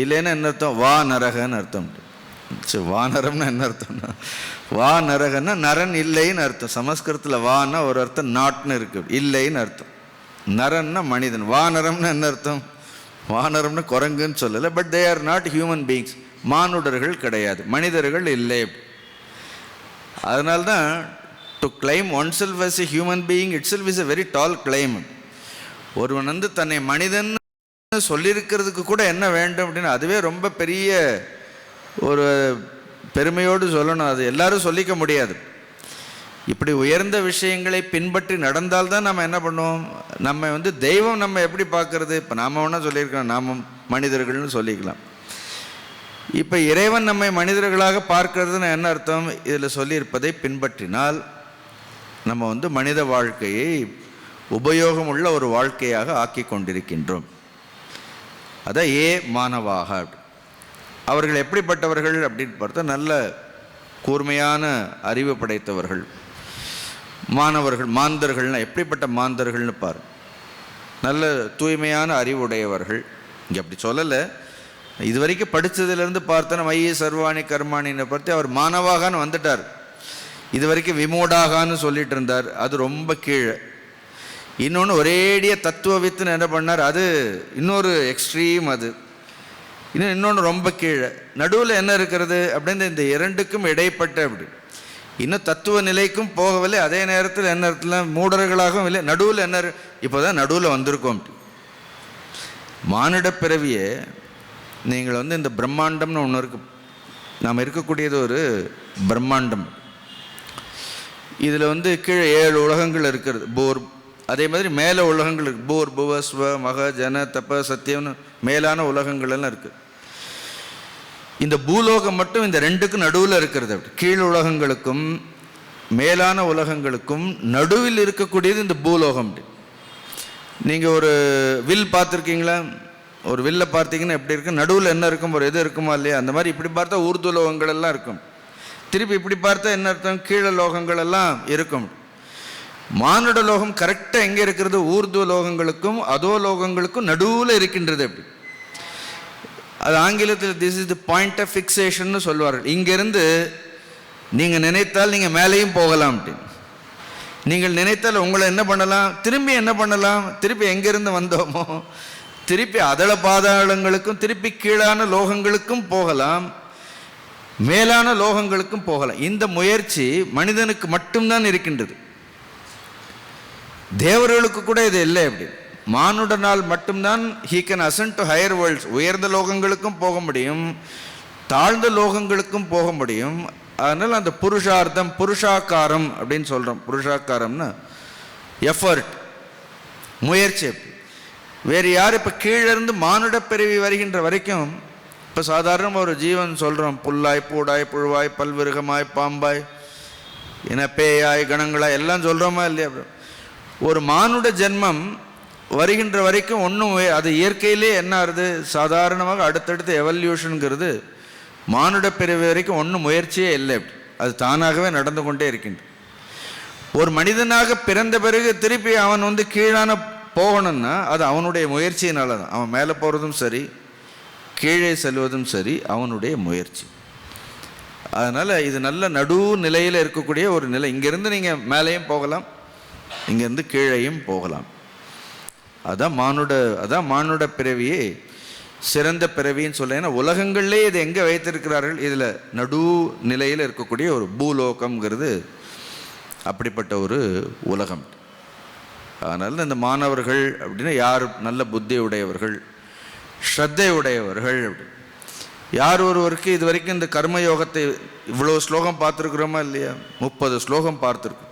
இல்லைன்னு என்ன அர்த்தம்? வா நரகன்னு அர்த்தம். சரி, வானரம்னா என்ன அர்த்தம்னா, வா நரகன்னா நரன் இல்லைன்னு அர்த்தம். சமஸ்கிருதத்தில் வான்னா ஒரு அர்த்தம் நாட்னு இருக்கு, இல்லைன்னு அர்த்தம். நரன்னா மனிதன். வானரம்னா என்ன அர்த்தம்? வானரம்னு குரங்குன்னு சொல்லலை. But they are not human beings. மானுடர்கள் கிடையாது, மனிதர்கள் இல்லை. அதனால்தான் to claim one self as a human being itself is a very tall claim. ஒருவன் தன்னை மனிதன் சொல்லியிருக்கிறதுக்கு கூட என்ன வேண்டும் அப்படின்னு அதுவே ரொம்ப பெரிய ஒரு பெருமையோடு சொல்லணும். அது எல்லாரும் சொல்லிக்க முடியாது. இப்படி உயர்ந்த விஷயங்களை பின்பற்றி நடந்தால்தான் நம்ம என்ன பண்ணுவோம்? நம்ம தெய்வம் நம்ம எப்படி பார்க்கறது? இப்போ நாம் வேணால் சொல்லியிருக்கோம், நாம் மனிதர்கள்னு சொல்லிக்கலாம். இப்போ இறைவன் நம்மை மனிதர்களாக பார்க்கறதுன்னு என்ன அர்த்தம்? இதில் சொல்லியிருப்பதை பின்பற்றினால் நம்ம மனித வாழ்க்கையை உபயோகம் உள்ள ஒரு வாழ்க்கையாக ஆக்கி கொண்டிருக்கின்றோம். அதான் ஏ மானவாக. அவர்கள் எப்படிப்பட்டவர்கள் அப்படின்னு பார்த்தா நல்ல கூர்மையான அறிவு படைத்தவர்கள். மாணவர்கள் மாந்தர்கள்னா எப்படிப்பட்ட மாந்தர்கள்னு பாரு, நல்ல தூய்மையான அறிவுடையவர்கள். இங்கே அப்படி சொல்லலை, இது வரைக்கும் படித்ததுலேருந்து பார்த்தோன்னா மைய சர்வாணி கர்மாணின்னு பார்த்து அவர் மானவாகான்னு வந்துட்டார். இது வரைக்கும் விமோடாகான்னு சொல்லிட்டு இருந்தார், அது ரொம்ப கீழே. இன்னொன்று ஒரேடிய தத்துவவித்துன்னு என்ன பண்ணார், அது இன்னொரு எக்ஸ்ட்ரீம். அது இன்னொன்று ரொம்ப கீழே. நடுவில் என்ன இருக்கிறது அப்படின்னு இந்த இரண்டுக்கும் இடைப்பட்ட அப்படி இன்னும் தத்துவ நிலைக்கும் போகவில்லை, அதே நேரத்தில் என்ன இடத்துல மூடர்களாகவும் இல்லை. நடுவில் என்ன, இப்போ தான் நடுவில் வந்திருக்கோம். மானிட பிறவியே நீங்கள் இந்த பிரம்மாண்டம்னு ஒன்று இருக்கு. நாம் இருக்கக்கூடியது ஒரு பிரம்மாண்டம். இதில் கீழே 7 உலகங்கள் இருக்கிறது. போர், அதே மாதிரி மேலே உலகங்கள் இருக்குது. போர், புவ, ஸ்வ, மக, ஜன, தப்ப, சத்தியம்னு மேலான உலகங்கள் எல்லாம் இருக்குது. இந்த பூலோகம் மட்டும் இந்த ரெண்டுக்கும் நடுவில் இருக்கிறது. அப்படி கீழ் உலகங்களுக்கும் மேலான உலகங்களுக்கும் நடுவில் இருக்கக்கூடியது இந்த பூலோகம். நீங்கள் ஒரு வில் பார்த்துருக்கீங்களா? ஒரு வில்லை பார்த்தீங்கன்னா எப்படி இருக்கும்? நடுவில் என்ன இருக்கும்? ஒரு எது இருக்குமா இல்லையா? அந்த மாதிரி இப்படி பார்த்தா ஊர்துலோகங்கள் எல்லாம் இருக்கும். திருப்பி இப்படி பார்த்தா என்ன அர்த்தம்? கீழே லோகங்கள் எல்லாம் இருக்கும். மானுட லோகம் கரெக்டாக எங்கே இருக்கிறது? ஊர்துவ லோகங்களுக்கும் அதோ லோகங்களுக்கும் நடுவில் இருக்கின்றது. அப்படி அது ஆங்கிலத்தில் this is the point of fixation சொல்வார்கள். இங்கிருந்து நீங்கள் நினைத்தால் நீங்கள் மேலேயும் போகலாம். அப்படின்னு நீங்கள் நினைத்தால் உங்களை என்ன பண்ணலாம்? திரும்பி என்ன பண்ணலாம்? திருப்பி எங்கேருந்து வந்தோமோ திருப்பி அதள பாதாளங்களுக்கும் திருப்பி கீழான லோகங்களுக்கும் போகலாம், மேலான லோகங்களுக்கும் போகலாம். இந்த முயற்சி மனிதனுக்கு மட்டும்தான் இருக்கின்றது. தேவர்களுக்கு கூட இது இல்லை. அப்படி மானுடனால் மட்டும்தான் he can ascend to higher worlds. உயர்ந்த லோகங்களுக்கும் போக முடியும், தாழ்ந்த லோகங்களுக்கும் போக முடியும். அதனால் அந்த புருஷார்த்தம், புருஷாக்காரம் அப்படின்னு சொல்கிறோம். புருஷாக்காரம்னா எஃபர்ட், முயற்சி. வேறு யார் இப்போ கீழே இருந்து மானுட பிறவி வருகின்ற வரைக்கும் இப்போ சாதாரண ஒரு ஜீவன் சொல்கிறோம், புல்லாய் பூடாய் புழுவாய் பல்விருகமாய் பாம்பாய் பேயாய் கணங்களாய் எல்லாம் சொல்கிறோமா இல்லையா? ஒரு மானுட ஜென்மம் வருகின்ற வரைக்கும் ஒன்றும் அது இயற்கையிலே என்ன ஆகுது, சாதாரணமாக அடுத்தடுத்து எவல்யூஷனுங்கிறது மானுட பிறவி வரைக்கும் ஒன்றும் முயற்சியே இல்லை, அது தானாகவே நடந்து கொண்டே இருக்கின்ற. ஒரு மனிதனாக பிறந்த பிறகு திருப்பி அவன் கீழான போகணும்னா அது அவனுடைய முயற்சியினால தான். அவன் மேலே போகிறதும் சரி கீழே செல்வதும் சரி அவனுடைய முயற்சி. அதனால் இது நல்ல நடு நிலையில் இருக்கக்கூடிய ஒரு நிலை. இங்கேருந்து நீங்கள் மேலேயும் போகலாம், இங்கேருந்து கீழேயும் போகலாம். அதான் மானுட பிறவியே சிறந்த பிறவின்னு சொல்ல. ஏன்னா உலகங்கள்லே இது எங்கே வைத்திருக்கிறார்கள், இதில் நடு நிலையில் இருக்கக்கூடிய ஒரு பூலோகம்ங்கிறது அப்படிப்பட்ட ஒரு உலகம். அதனால் இந்த மாணவர்கள் அப்படின்னா யார் நல்ல புத்தி உடையவர்கள், ஸ்ரத்தை உடையவர்கள், யார் ஒருவருக்கு இது வரைக்கும் இந்த கர்மயோகத்தை இவ்வளோ ஸ்லோகம் பார்த்துருக்குறோமா இல்லையா? 30 ஸ்லோகம் பார்த்துருக்கோம்.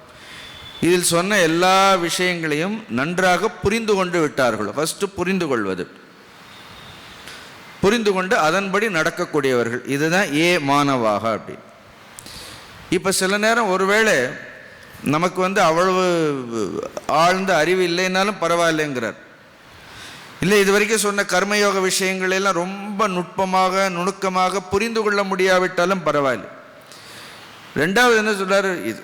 இதில் சொன்ன எல்லா விஷயங்களையும் நன்றாக புரிந்து கொண்டு விட்டார்கள். ஃபஸ்ட்டு புரிந்து கொள்வது, புரிந்து கொண்டு அதன்படி நடக்கக்கூடியவர்கள், இதுதான் மாணவாக அப்படி. இப்போ சில நேரம் ஒருவேளை நமக்கு அவ்வளவு ஆழ்ந்த அறிவு இல்லைன்னாலும் பரவாயில்லைங்கிறார். இல்லை, இது வரைக்கும் சொன்ன கர்மயோக விஷயங்களெல்லாம் ரொம்ப நுட்பமாக நுணுக்கமாக புரிந்து கொள்ள முடியாவிட்டாலும் பரவாயில்லை. ரெண்டாவது என்ன சொல்றாரு, இது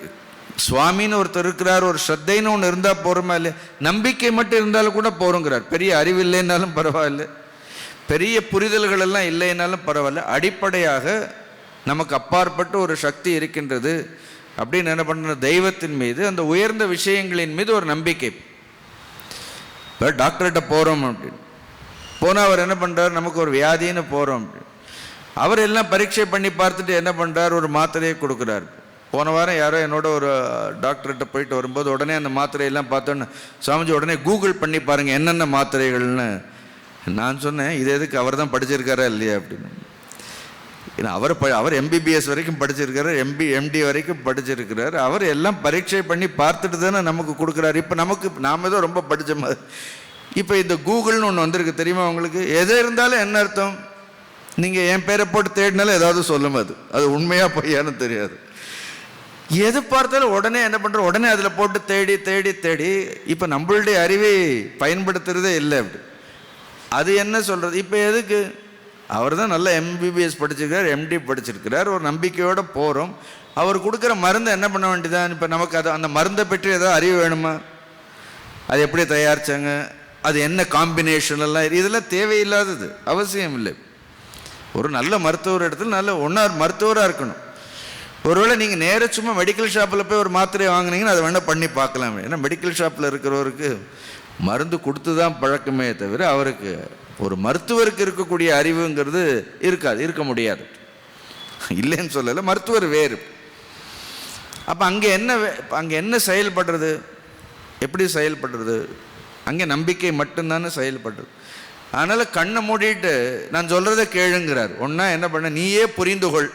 சுவாமின்னு ஒருத்தர் இருக்கிறார், ஒரு ஸ்ரத்தைன்னு ஒன்று இருந்தால் போகிறோமா இல்லை, நம்பிக்கை மட்டும் இருந்தாலும் கூட போகிறோங்கிறார். பெரிய அறிவு இல்லைன்னாலும் பரவாயில்லை, பெரிய புரிதல்கள் எல்லாம் இல்லைன்னாலும் பரவாயில்ல, அடிப்படையாக நமக்கு அப்பாற்பட்டு ஒரு சக்தி இருக்கின்றது அப்படின்னு என்ன பண்ணுற, தெய்வத்தின் மீது அந்த உயர்ந்த விஷயங்களின் மீது ஒரு நம்பிக்கை. இப்போ டாக்டர்கிட்ட போகிறோம் அப்படின்னு போனால் அவர் என்ன பண்ணுறார், நமக்கு ஒரு வியாதின்னு போகிறோம் அப்படின்னு அவர் எல்லாம் பரீட்சை பண்ணி பார்த்துட்டு என்ன பண்ணுறார், ஒரு மாத்திரையை கொடுக்குறாரு. போன வாரம் யாரோ என்னோட ஒரு டாக்டர்கிட்ட போயிட்டு வரும்போது உடனே அந்த மாத்திரையெல்லாம் பார்த்தோன்னு, சாமிஜி உடனே கூகுள் பண்ணி பாருங்கள் என்னென்ன மாத்திரைகள்னு. நான் சொன்னேன், இது எதுக்கு, அவர் தான் படிச்சிருக்காரா இல்லையா அப்படின்னு. ஏன்னா அவர் MBBS வரைக்கும் படிச்சிருக்காரு, MD வரைக்கும் படிச்சிருக்கிறார். அவர் எல்லாம் பரீட்சை பண்ணி பார்த்துட்டு தானே நமக்கு கொடுக்குறாரு. இப்போ நாம் ஏதோ ரொம்ப படித்த மாதிரி. இப்போ இந்த கூகுள்னு ஒன்று வந்திருக்கு தெரியுமா உங்களுக்கு? எது இருந்தாலும் என்ன அர்த்தம், நீங்கள் என் பேரை போட்டு தேடினாலும் ஏதாவது சொல்லும், அது உண்மையாக பொய்யான்னு தெரியாது. எது பார்த்தாலும் உடனே என்ன பண்ணுறோம், உடனே அதில் போட்டு தேடி தேடி தேடி இப்போ நம்மளுடைய அறிவை பயன்படுத்துறதே இல்லை. அப்படி அது என்ன சொல்கிறது, இப்போ எதுக்கு, அவர் தான் நல்ல MBBS படிச்சிருக்கிறார், MD படிச்சிருக்கிறார், ஒரு நம்பிக்கையோடு போகிறோம். அவர் கொடுக்குற மருந்தை என்ன பண்ண வேண்டியதான். இப்போ நமக்கு அந்த மருந்தை பற்றி ஏதாவது அறிவு வேணுமா, அது எப்படி தயாரித்தாங்க, அது என்ன காம்பினேஷன்லாம், இதெல்லாம் தேவையில்லாதது, அவசியம் இல்லை. ஒரு நல்ல மருத்துவர் இடத்துல நல்ல மருத்துவராக இருக்கணும். ஒருவேளை நீங்கள் நேர சும்மா மெடிக்கல் ஷாப்பில் போய் ஒரு மாத்திரை வாங்கினீங்கன்னா அதை வேணால் பண்ணி பார்க்கலாம். ஏன்னா மெடிக்கல் ஷாப்பில் இருக்கிறவருக்கு மருந்து கொடுத்து தான் பழக்கமே தவிர அவருக்கு ஒரு மருத்துவருக்கு இருக்கக்கூடிய அறிவுங்கிறது இருக்க முடியாது. இல்லைன்னு சொல்லலை, மருத்துவர் வேறு. அப்போ அங்கே என்ன செயல்படுறது, எப்படி செயல்படுறது, அங்கே நம்பிக்கை மட்டும்தானே செயல்படுறது. அதனால் கண்ணை மூடிட்டு நான் சொல்கிறத கேளுங்கிறார். ஒன்றா என்ன பண்ண, நீயே புரிந்து கொள்.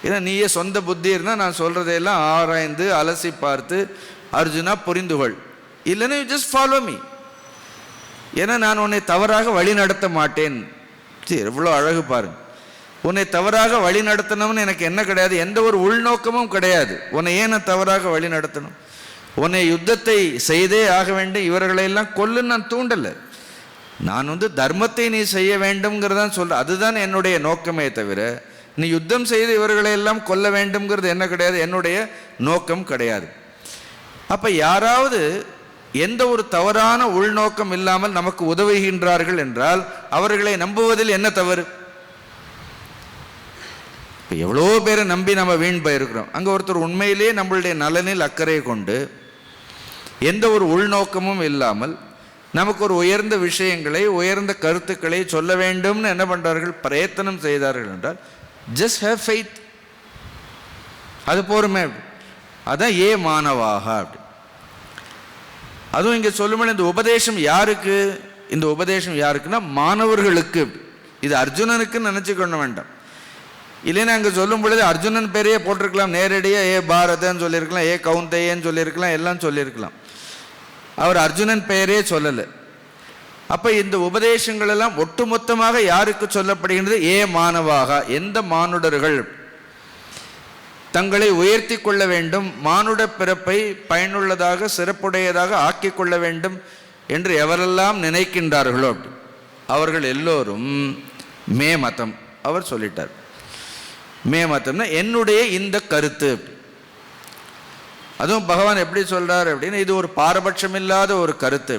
ஏன்னா நீயே சொந்த புத்தி இருந்தால் நான் சொல்கிறதையெல்லாம் ஆராய்ந்து அலசி பார்த்து அர்ஜுனா புரிந்து கொள், இல்லைன்னா யூ ஜஸ்ட் ஃபாலோ மீ. ஏன்னா நான் உன்னை தவறாக வழி நடத்த மாட்டேன். சரி, எவ்வளோ அழகு பாருங்க. உன்னை தவறாக வழி நடத்தணும்னு எனக்கு என்ன கிடையாது, எந்த ஒரு உள்நோக்கமும் கிடையாது. உன்னை ஏன் நான் தவறாக வழி நடத்தணும், உன்னை யுத்தத்தை செய்தே ஆக வேண்டும், இவர்களையெல்லாம் கொல்லுன்னு நான் தூண்டலை. நான் தர்மத்தை நீ செய்ய வேண்டும்ங்கிறதான் சொல்கிறேன். அதுதான் என்னுடைய நோக்கமே தவிர நீ யுத்தம் செய்து இவர்களை எல்லாம் கொல்ல வேண்டும்ங்கிறது என்ன கிடையாது, என்னுடைய நோக்கம் கிடையாது. அப்போ யாராவது எந்த ஒரு தவறான உள்நோக்கம் இல்லாமல் நமக்கு உதவுகின்றார்கள் என்றால் அவர்களை நம்புவதில் என்ன தவறு? இப்போ எவ்வளோ பேரை நம்பி நம்ம வீண் போயிருக்கிறோம். அங்கே ஒருத்தர் உண்மையிலேயே நம்மளுடைய நலனில் அக்கறை கொண்டு எந்த ஒரு உள்நோக்கமும் இல்லாமல் நமக்கு ஒரு உயர்ந்த விஷயங்களை உயர்ந்த கருத்துக்களை சொல்ல வேண்டும்னு என்ன பண்ணுறார்கள், பிரயத்தனம் செய்தார்கள் என்றால் ஜஸ்ட் ஹேவ் ஃபெய்த், அது போருமே. அதான் மாணவாக அப்படி. அதுவும் இங்கே சொல்லும்போது இந்த உபதேசம் யாருக்கு, இந்த உபதேசம் யாருக்குன்னா மாணவர்களுக்கு. இது அர்ஜுனனுக்குன்னு நினச்சிக்கொள்ள வேண்டாம். இல்லைன்னா அங்கே சொல்லும் பொழுது அர்ஜுனன் பேரையே போட்டிருக்கலாம், நேரடியாக பாரதன்னு சொல்லியிருக்கலாம், கவுந்தையன்னு சொல்லியிருக்கலாம், எல்லாம் சொல்லியிருக்கலாம். அவர் அர்ஜுனன் பெயரே சொல்லலை. அப்போ இந்த உபதேசங்கள் எல்லாம் ஒட்டுமொத்தமாக யாருக்கு சொல்லப்படுகின்றது? ஏ மாணவாக, எந்த மானுடர்கள் தங்களை உயர்த்தி கொள்ள வேண்டும், மானுட பிறப்பை பயனுள்ளதாக சிறப்புடையதாக ஆக்கி கொள்ள வேண்டும் என்று எவரெல்லாம் நினைக்கின்றார்களோ அவர்கள் எல்லோரும் மே மதம். அவர் சொல்லிட்டார், மே மதம்னா என்னுடைய இந்த கருத்து. அதுவும் பகவான் எப்படி சொல்றார் அப்படின்னு, இது ஒரு பாரபட்சம் இல்லாத ஒரு கருத்து,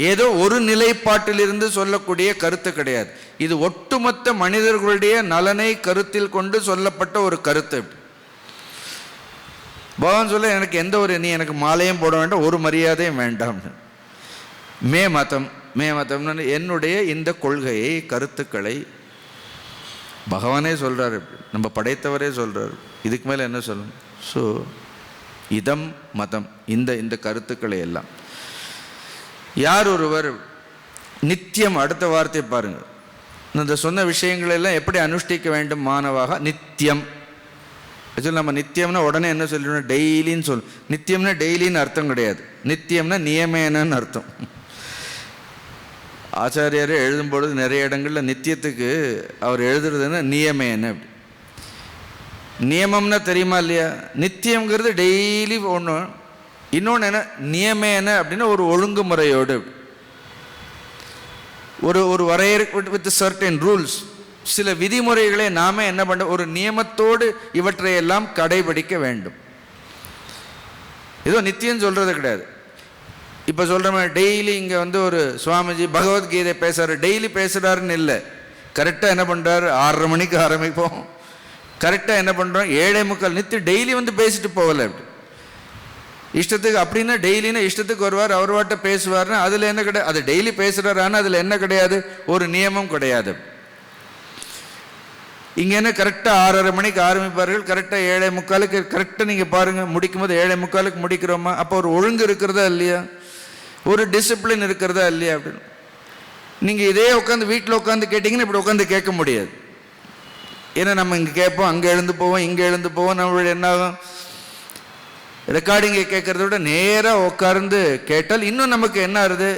ஏதோ ஒரு நிலைப்பாட்டிலிருந்து சொல்லக்கூடிய கருத்து கிடையாது. இது ஒட்டுமொத்த மனிதர்களுடைய நலனை கருத்தில் கொண்டு சொல்லப்பட்ட ஒரு கருத்து. பகவான் சொல்ல, எனக்கு எந்த ஒரு, நீ எனக்கு மாலையும் போட வேண்டாம், ஒரு மரியாதையும் வேண்டாம். மே மதம், மே மதம்னு என்னுடைய இந்த கொள்கையை கருத்துக்களை பகவானே சொல்றாரு, நம்ம படைத்தவரே சொல்றாரு. இதுக்கு மேலே என்ன சொல்லணும்? ஸோ இதம் மதம், இந்த கருத்துக்களை எல்லாம் யார் ஒருவர் நித்தியம், அடுத்த வார்த்தை பாருங்க, இந்த சொன்ன விஷயங்கள் எல்லாம் எப்படி அனுஷ்டிக்க வேண்டும் மாணவாக? நித்தியம். ஆக்சுவலி நம்ம நித்தியம்னா உடனே என்ன சொல்லணும்? டெய்லின்னு சொல்லணும். நித்தியம்னா டெய்லின்னு அர்த்தம் கிடையாது, நித்தியம்னா நியமேனன்னு அர்த்தம். ஆச்சாரியார் எழுதும்பொழுது நிறைய இடங்களில் நித்தியத்துக்கு அவர் எழுதுறதுன்னா நியமேன. நியமம்னா தெரியுமா இல்லையா? நித்தியம்ங்கிறது டெய்லி ஒன்று, இன்னொன்று என்ன நியமேன அப்படின்னா ஒரு ஒழுங்குமுறையோடு, ஒரு வரையறை வித் சர்டன் ரூல்ஸ், சில விதிமுறைகளை நாம என்ன பண்ண, ஒரு நியமத்தோடு இவற்றையெல்லாம் கடைபிடிக்க வேண்டும். ஏதோ நித்தியம் சொல்றது கிடையாது. இப்போ சொல்கிற மாதிரி டெய்லி இங்கே வந்து ஒரு சுவாமிஜி பகவத்கீதை பேசுகிறாரு, டெய்லி பேசுகிறாருன்னு இல்லை. கரெக்டாக என்ன பண்ணுறாரு? 6:30 மணிக்கு ஆரம்பிப்போம், கரெக்டாக என்ன பண்ணுறோம் 7:45, நித்தியம் டெய்லி வந்து பேசிட்டு போகலை. அப்படி இஷ்டத்துக்கு அப்படின்னா டெய்லின்னா இஷ்டத்துக்கு வருவார், அவர் வாட்ட பேசுவார்னா அதில் என்ன கிடையாது? அது டெய்லி பேசுகிறார், ஆனால் அதில் என்ன கிடையாது? ஒரு நியமம் கிடையாது. இங்கே என்ன கரெக்டாக 6:30 மணிக்கு ஆரம்பிப்பார்கள், கரெக்டாக 7:45 கரெக்டாக நீங்கள் பாருங்கள், முடிக்கும் போது 7:45 முடிக்கிறோமா? அப்போ ஒரு ஒழுங்கு இருக்கிறதா இல்லையா? ஒரு டிசிப்ளின் இருக்கிறதா இல்லையா? அப்படின்னு நீங்கள் இதே உட்காந்து வீட்டில் உட்காந்து கேட்டிங்கன்னா இப்படி உட்காந்து கேட்க முடியாது. ஏன்னா நம்ம இங்கே கேட்போம், அங்கே எழுந்து போவோம், இங்கே எழுந்து போவோம். நம்மளுடைய என்ன ஆகும்? ரெக்கார்டிங்கை கேட்கறத விட நேராக உட்கார்ந்து கேட்டால் இன்னும் நமக்கு என்ன ஆகுது?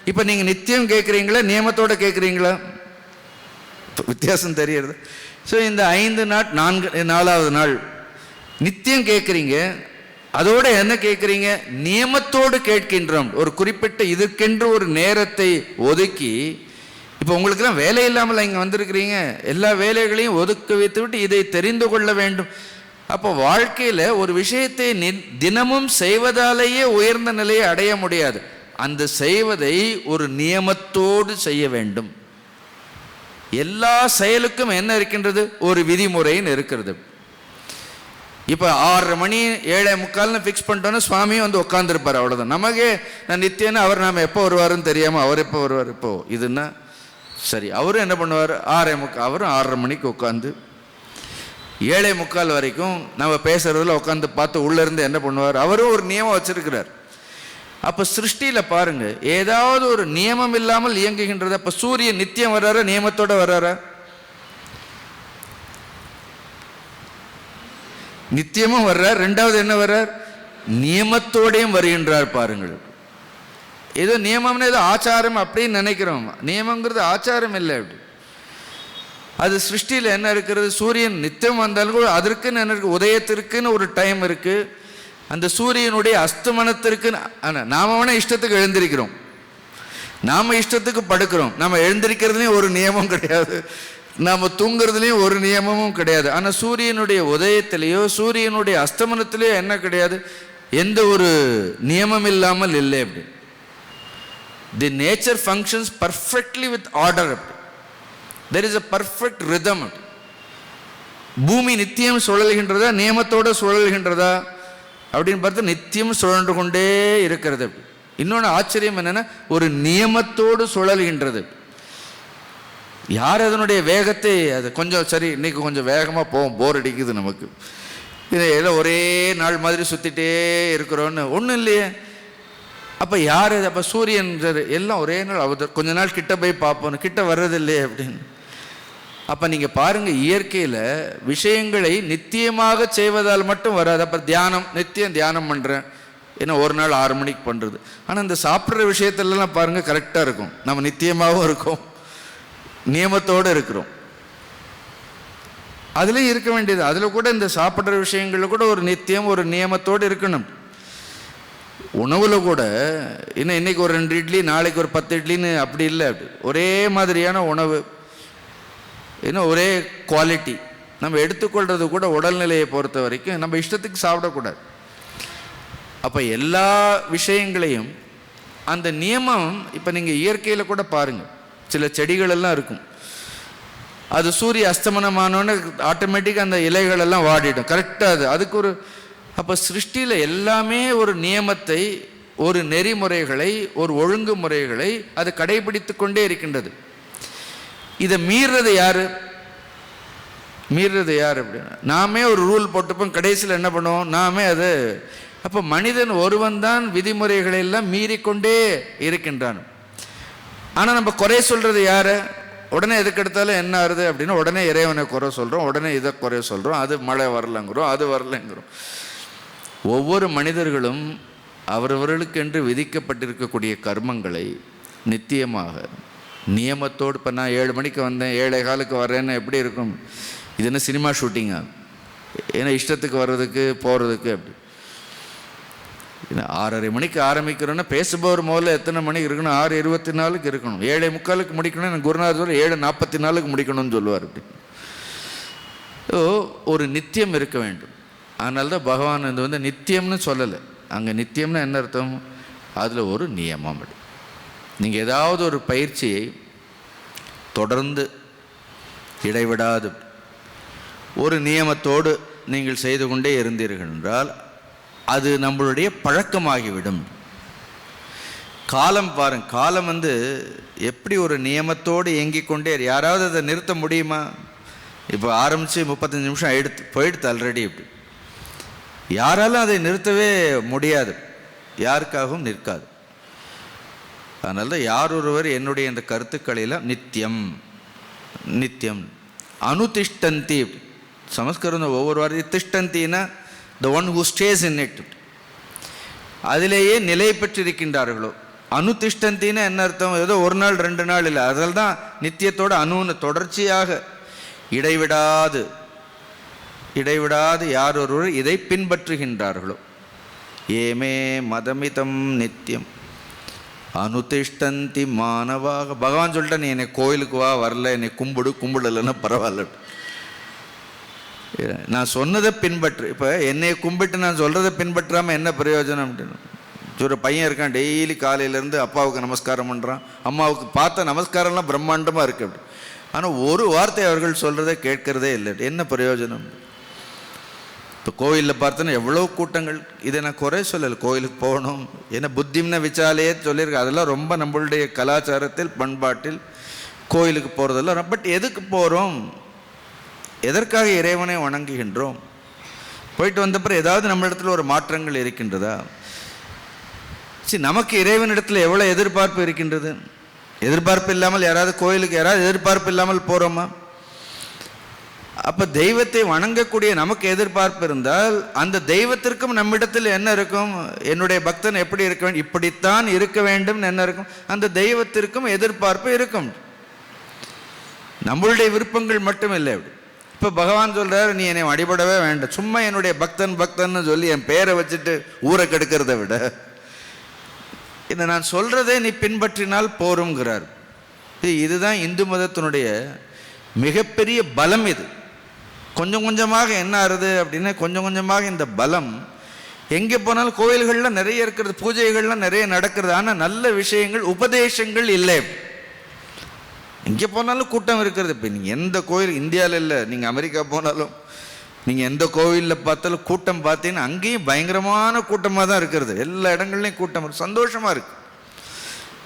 இப்போ நீங்கள் நித்தியம் கேட்குறீங்களா, நியமத்தோடு கேட்குறீங்களா? வித்தியாசம் தெரியுது. ஸோ இந்த 5 நாள் 4வது நாள் நித்தியம் கேட்குறீங்க, அதோடு என்ன கேட்குறீங்க? நியமத்தோடு கேட்கின்றோம். ஒரு குறிப்பிட்ட இதுக்கென்று ஒரு நேரத்தை ஒதுக்கி, இப்போ உங்களுக்கெல்லாம் வேலை இல்லாமல் இங்கே வந்திருக்கிறீங்க, எல்லா வேலைகளையும் ஒதுக்க வைத்து விட்டு இதை தெரிந்து கொள்ள வேண்டும். அப்போ வாழ்க்கையில் ஒரு விஷயத்தை தினமும் செய்வதாலேயே உயர்ந்த நிலையை அடைய முடியாது. அந்த செய்வதை ஒரு நியமத்தோடு செய்ய வேண்டும். எல்லா செயலுக்கும் என்ன இருக்கின்றது? ஒரு விதிமுறைன்னு இருக்கிறது. இப்போ 6:30 மணி 7:45 ஃபிக்ஸ் பண்ணிட்டோன்னா சுவாமியும் வந்து உட்காந்துருப்பார், அவ்வளோதான். நமக்கே நான் நித்தியன்னு அவர் நாம் எப்போ வருவாருன்னு தெரியாமல் அவர் எப்போ வருவார்? இப்போ இதுன்னா சரி, அவரும் என்ன பண்ணுவார்? 6:45 அவரும் 6:30 மணிக்கு உட்காந்து 7:45 வரைக்கும் நம்ம பேசுறதுல உட்காந்து பார்த்து உள்ளேருந்து என்ன பண்ணுவார்? அவரும் ஒரு நியமம் வச்சிருக்கிறார். அப்போ சிருஷ்டியில் பாருங்க, ஏதாவது ஒரு நியமம் இல்லாமல் இயங்குகின்றது. அப்போ சூரியன் நித்தியம் வர்றாரா, நியமத்தோட வர்றாரா? நித்தியமும் வர்றார், ரெண்டாவது என்ன வர்றார்? நியமத்தோடையும் வருகின்றார். பாருங்கள், ஏதோ நியமம்னு ஏதோ ஆச்சாரம் அப்படின்னு நினைக்கிறோம். நியமங்கிறது ஆச்சாரம் இல்லை. அப்படி அது சிருஷ்டியில் என்ன இருக்கிறது? சூரியன் நித்தியம் வந்தாலும் கூட அதற்குன்னு என்ன இருக்கு? உதயத்திற்குன்னு ஒரு டைம் இருக்கு. அந்த சூரியனுடைய அஸ்தமனத்திற்கு நாம வேணா இஷ்டத்துக்கு எழுந்திருக்கிறோம், நாம இஷ்டத்துக்கு படுக்கிறோம். நம்ம எழுந்திருக்கிறதுலையும் ஒரு நியமம் கிடையாது, நாம தூங்குறதுலையும் ஒரு நியமமும் கிடையாது. ஆனால் சூரியனுடைய உதயத்திலேயோ சூரியனுடைய அஸ்தமனத்திலேயோ என்ன கிடையாது? எந்த ஒரு நியமம் இல்லாமல் இல்லை. அப்படி தி nature functions perfectly with order. அப்படி there is a perfect rhythm. பூமி நித்தியம் சுழல்கின்றதா, நியமத்தோடு சுழல்கின்றதா அப்படின்னு பார்த்து நித்தியம் சுழன்று கொண்டே இருக்கிறது. இன்னொன்று ஆச்சரியம் என்னன்னா, ஒரு நியமத்தோடு சுழல்கின்றது. யார் அதனுடைய வேகத்தை, அது கொஞ்சம் சரி இன்னைக்கு கொஞ்சம் வேகமாக போவோம், போர் அடிக்குது நமக்கு, இதெல்லாம் ஒரே நாள் மாதிரி சுற்றிட்டே இருக்கிறோன்னு ஒன்றும் இல்லையே. அப்போ யார்? அப்போ சூரியன் எல்லாம் ஒரே நாள், அவர் கொஞ்ச நாள் கிட்ட போய் பார்ப்போம், கிட்ட வர்றதில்லையே அப்படின்னு. அப்போ நீங்கள் பாருங்கள், இயற்கையில் விஷயங்களை நித்தியமாக செய்வதால் மட்டும் வராது. அப்போ தியானம், நித்தியம் தியானம் பண்ணுறேன், ஏன்னா ஒரு நாள் 6 மணிக்கு பண்ணுறது. ஆனால் இந்த சாப்பிட்ற விஷயத்துலலாம் பாருங்கள் கரெக்டாக இருக்கும். நம்ம நித்தியமாகவும் இருக்கோம், நியமத்தோடு இருக்கிறோம். அதுலேயும் இருக்க வேண்டியது. அதில் கூட இந்த சாப்பிட்ற விஷயங்களில் கூட ஒரு நித்தியம், ஒரு நியமத்தோடு இருக்கணும். உணவில் கூட இன்னும் இன்றைக்கி ஒரு 2 இட்லி, நாளைக்கு ஒரு 10 இட்லின்னு அப்படி இல்லை. அப்படி ஒரே மாதிரியான உணவு, இன்னும் ஒரே குவாலிட்டி. நம்ம எடுத்துக்கொள்வது கூட உடல்நிலையை பொறுத்த வரைக்கும் நம்ம இஷ்டத்துக்கு சாப்பிடக்கூடாது. அப்போ எல்லா விஷயங்களையும் அந்த நியமம். இப்போ நீங்கள் இயற்கையில் கூட பாருங்கள், சில செடிகளெல்லாம் இருக்கும், அது சூரிய அஸ்தமனமானோன்னு ஆட்டோமேட்டிக்காக அந்த இலைகளெல்லாம் வாடிடும். கரெக்டாக அதுக்கு ஒரு. அப்போ சிருஷ்டியில் எல்லாமே ஒரு நியமத்தை, ஒரு நெறிமுறைகளை, ஒரு ஒழுங்குமுறைகளை அது கடைபிடித்து கொண்டே இருக்கின்றது. இதை மீறுறது யார்? மீறுறது யார் அப்படின்னா நாமே ஒரு ரூல் போட்டுப்போம், கடைசியில் என்ன பண்ணுவோம்? நாமே அது. அப்போ மனிதன் ஒருவன் தான் விதிமுறைகளை எல்லாம் மீறிக்கொண்டே இருக்கின்றான். ஆனால் நம்ம குறை சொல்கிறது யார்? உடனே எதுக்கு எடுத்தாலும் என்ன ஆகுது அப்படின்னா உடனே இறைவனை குறை சொல்கிறோம், உடனே இதை குறை சொல்கிறோம், அது மழை வரலைங்கிறோம், அது வரலைங்கிறோம். ஒவ்வொரு மனிதர்களும் அவரவர்களுக்கென்று விதிக்கப்பட்டிருக்கக்கூடிய கர்மங்களை நித்தியமாக நியமத்தோடு. இப்போ நான் 7 மணிக்கு வந்தேன், 7:15 வர்றேன்னு எப்படி இருக்கும்? இது என்ன சினிமா ஷூட்டிங்கா? ஏன்னா இஷ்டத்துக்கு வர்றதுக்கு போகிறதுக்கு அப்படி. 6:30 மணிக்கு ஆரம்பிக்கிறோன்னா பேசுபவர் முதல்ல எத்தனை மணிக்கு இருக்கணும்? 6:24 இருக்கணும். 7:45 முடிக்கணும். எனக்கு குருநாதர் 7:44 முடிக்கணும்னு சொல்லுவார். அப்படி ஒரு நித்தியம் இருக்க வேண்டும். அதனால தான் பகவான் இது வந்து நித்தியம்னு சொல்லலை. அங்கே நித்தியம்னா என்ன அர்த்தம்? அதில் ஒரு நியமம். நீங்கள் ஏதாவது ஒரு பயிற்சியை தொடர்ந்து இடைவிடாது ஒரு நியமத்தோடு நீங்கள் செய்து கொண்டே இருந்தீர்கள் என்றால் அது நம்மளுடைய பழக்கமாகிவிடும். காலம் பாருங்க, காலம் வந்து எப்படி ஒரு நியமத்தோடு இயங்கிக் கொண்டே. யாராவது அதை நிறுத்த முடியுமா? இப்போ ஆரம்பித்து 35 நிமிஷம் போயிடுத்து ஆல்ரெடி. இப்படி யாராலும் அதை நிறுத்தவே முடியாது, யாருக்காகவும் நிற்காது. அதனால தான் யார் ஒருவர் என்னுடைய இந்த கருத்துக்களில் நித்தியம் நித்தியம் அனுதிஷ்டந்தி. சமஸ்கிருதம் ஒவ்வொரு வார்த்தையும் திஷ்டந்தின்னா the one who stays in it, அதிலேயே நிலை பெற்றிருக்கின்றார்களோ. அனுதிஷ்டந்தின்னா என்ன அர்த்தம்? ஏதோ ஒரு நாள் 2 நாள் இல்லை. அதில் தான் நித்தியத்தோடு அணுன்னு தொடர்ச்சியாக இடைவிடாது யார் ஒருவர் இதை பின்பற்றுகின்றார்களோ. ஏமே மதமிதம் நித்தியம் அனுதிஷ்டந்தி மானவாக. பகவான் சொல்லிட்டா, நீ என்னை கோயிலுக்கு வா, வரல, என்னை கும்பிடலைன்னா பரவாயில்ல, நான் சொன்னதை பின்பற்று. இப்போ என்னை கும்பிட்டு நான் சொல்கிறத பின்பற்றாமல் என்ன பிரயோஜனம் அப்படின்னு. ஒரு பையன் இருக்கான், டெய்லி காலையிலேருந்து அப்பாவுக்கு நமஸ்காரம் பண்ணுறான், அம்மாவுக்கு பார்த்த நமஸ்காரம்லாம் பிரம்மாண்டமாக இருக்குது அப்படி. ஆனால் ஒரு வார்த்தை அவர்கள் சொல்கிறத கேட்கறதே இல்லை. என்ன பிரயோஜனம்? இப்போ கோவிலில் பார்த்தோன்னா எவ்வளோ கூட்டங்கள். இதை நான் குறை சொல்லலை, கோயிலுக்கு போகணும், ஏன்னா புத்திம்ன விசாலையே சொல்லியிருக்கு. அதெல்லாம் ரொம்ப நம்மளுடைய கலாச்சாரத்தில் பண்பாட்டில் கோயிலுக்கு போகிறதெல்லாம். பட் எதுக்கு போகிறோம்? எதற்காக இறைவனை வணங்குகின்றோம்? போயிட்டு வந்தப்பறம் ஏதாவது நம்ம இடத்துல ஒரு மாற்றங்கள் இருக்கின்றதா? சரி, நமக்கு இறைவனிடத்தில் எவ்வளோ எதிர்பார்ப்பு இருக்கின்றது? எதிர்பார்ப்பு இல்லாமல் யாராவது கோயிலுக்கு எதிர்பார்ப்பு இல்லாமல் போகிறோமா? அப்போ தெய்வத்தை வணங்கக்கூடிய நமக்கு எதிர்பார்ப்பு இருந்தால் அந்த தெய்வத்திற்கும் நம்மிடத்தில் என்ன இருக்கும்? என்னுடைய பக்தன் எப்படி இருக்க வேண்டும், இப்படித்தான் இருக்க வேண்டும் என்ன இருக்கும்? அந்த தெய்வத்திற்கும் எதிர்பார்ப்பு இருக்கும். நம்மளுடைய விருப்பங்கள் மட்டும் இல்லை. அப்படி இப்போ பகவான் சொல்கிறார், நீ என்னை வழிபடவே வேண்டாம், சும்மா என்னுடைய பக்தன்னு சொல்லி என் பேரை வச்சுட்டு ஊரை கெடுக்கிறத விட இதை நான் சொல்கிறதே நீ பின்பற்றினால் போருங்கிறார். இதுதான் இந்து மதத்தினுடைய மிகப்பெரிய பலம். இது கொஞ்சம் கொஞ்சமாக என்ன ஆறுது அப்படின்னா, கொஞ்சம் கொஞ்சமாக இந்த பலம் எங்கே போனாலும் கோயில்கள்லாம் நிறைய இருக்கிறது, பூஜைகள்லாம் நிறைய நடக்கிறது, ஆனால் நல்ல விஷயங்கள் உபதேசங்கள் இல்லை. எங்கே போனாலும் கூட்டம் இருக்கிறது. இப்போ நீங்கள் எந்த கோயில் இந்தியாவில் இல்லை, நீங்கள் அமெரிக்கா போனாலும் நீங்கள் எந்த கோவிலில் பார்த்தாலும் கூட்டம் பார்த்தீங்கன்னா அங்கேயும் பயங்கரமான கூட்டமாக தான் இருக்கிறது. எல்லா இடங்கள்லையும் கூட்டம் சந்தோஷமாக இருக்குது.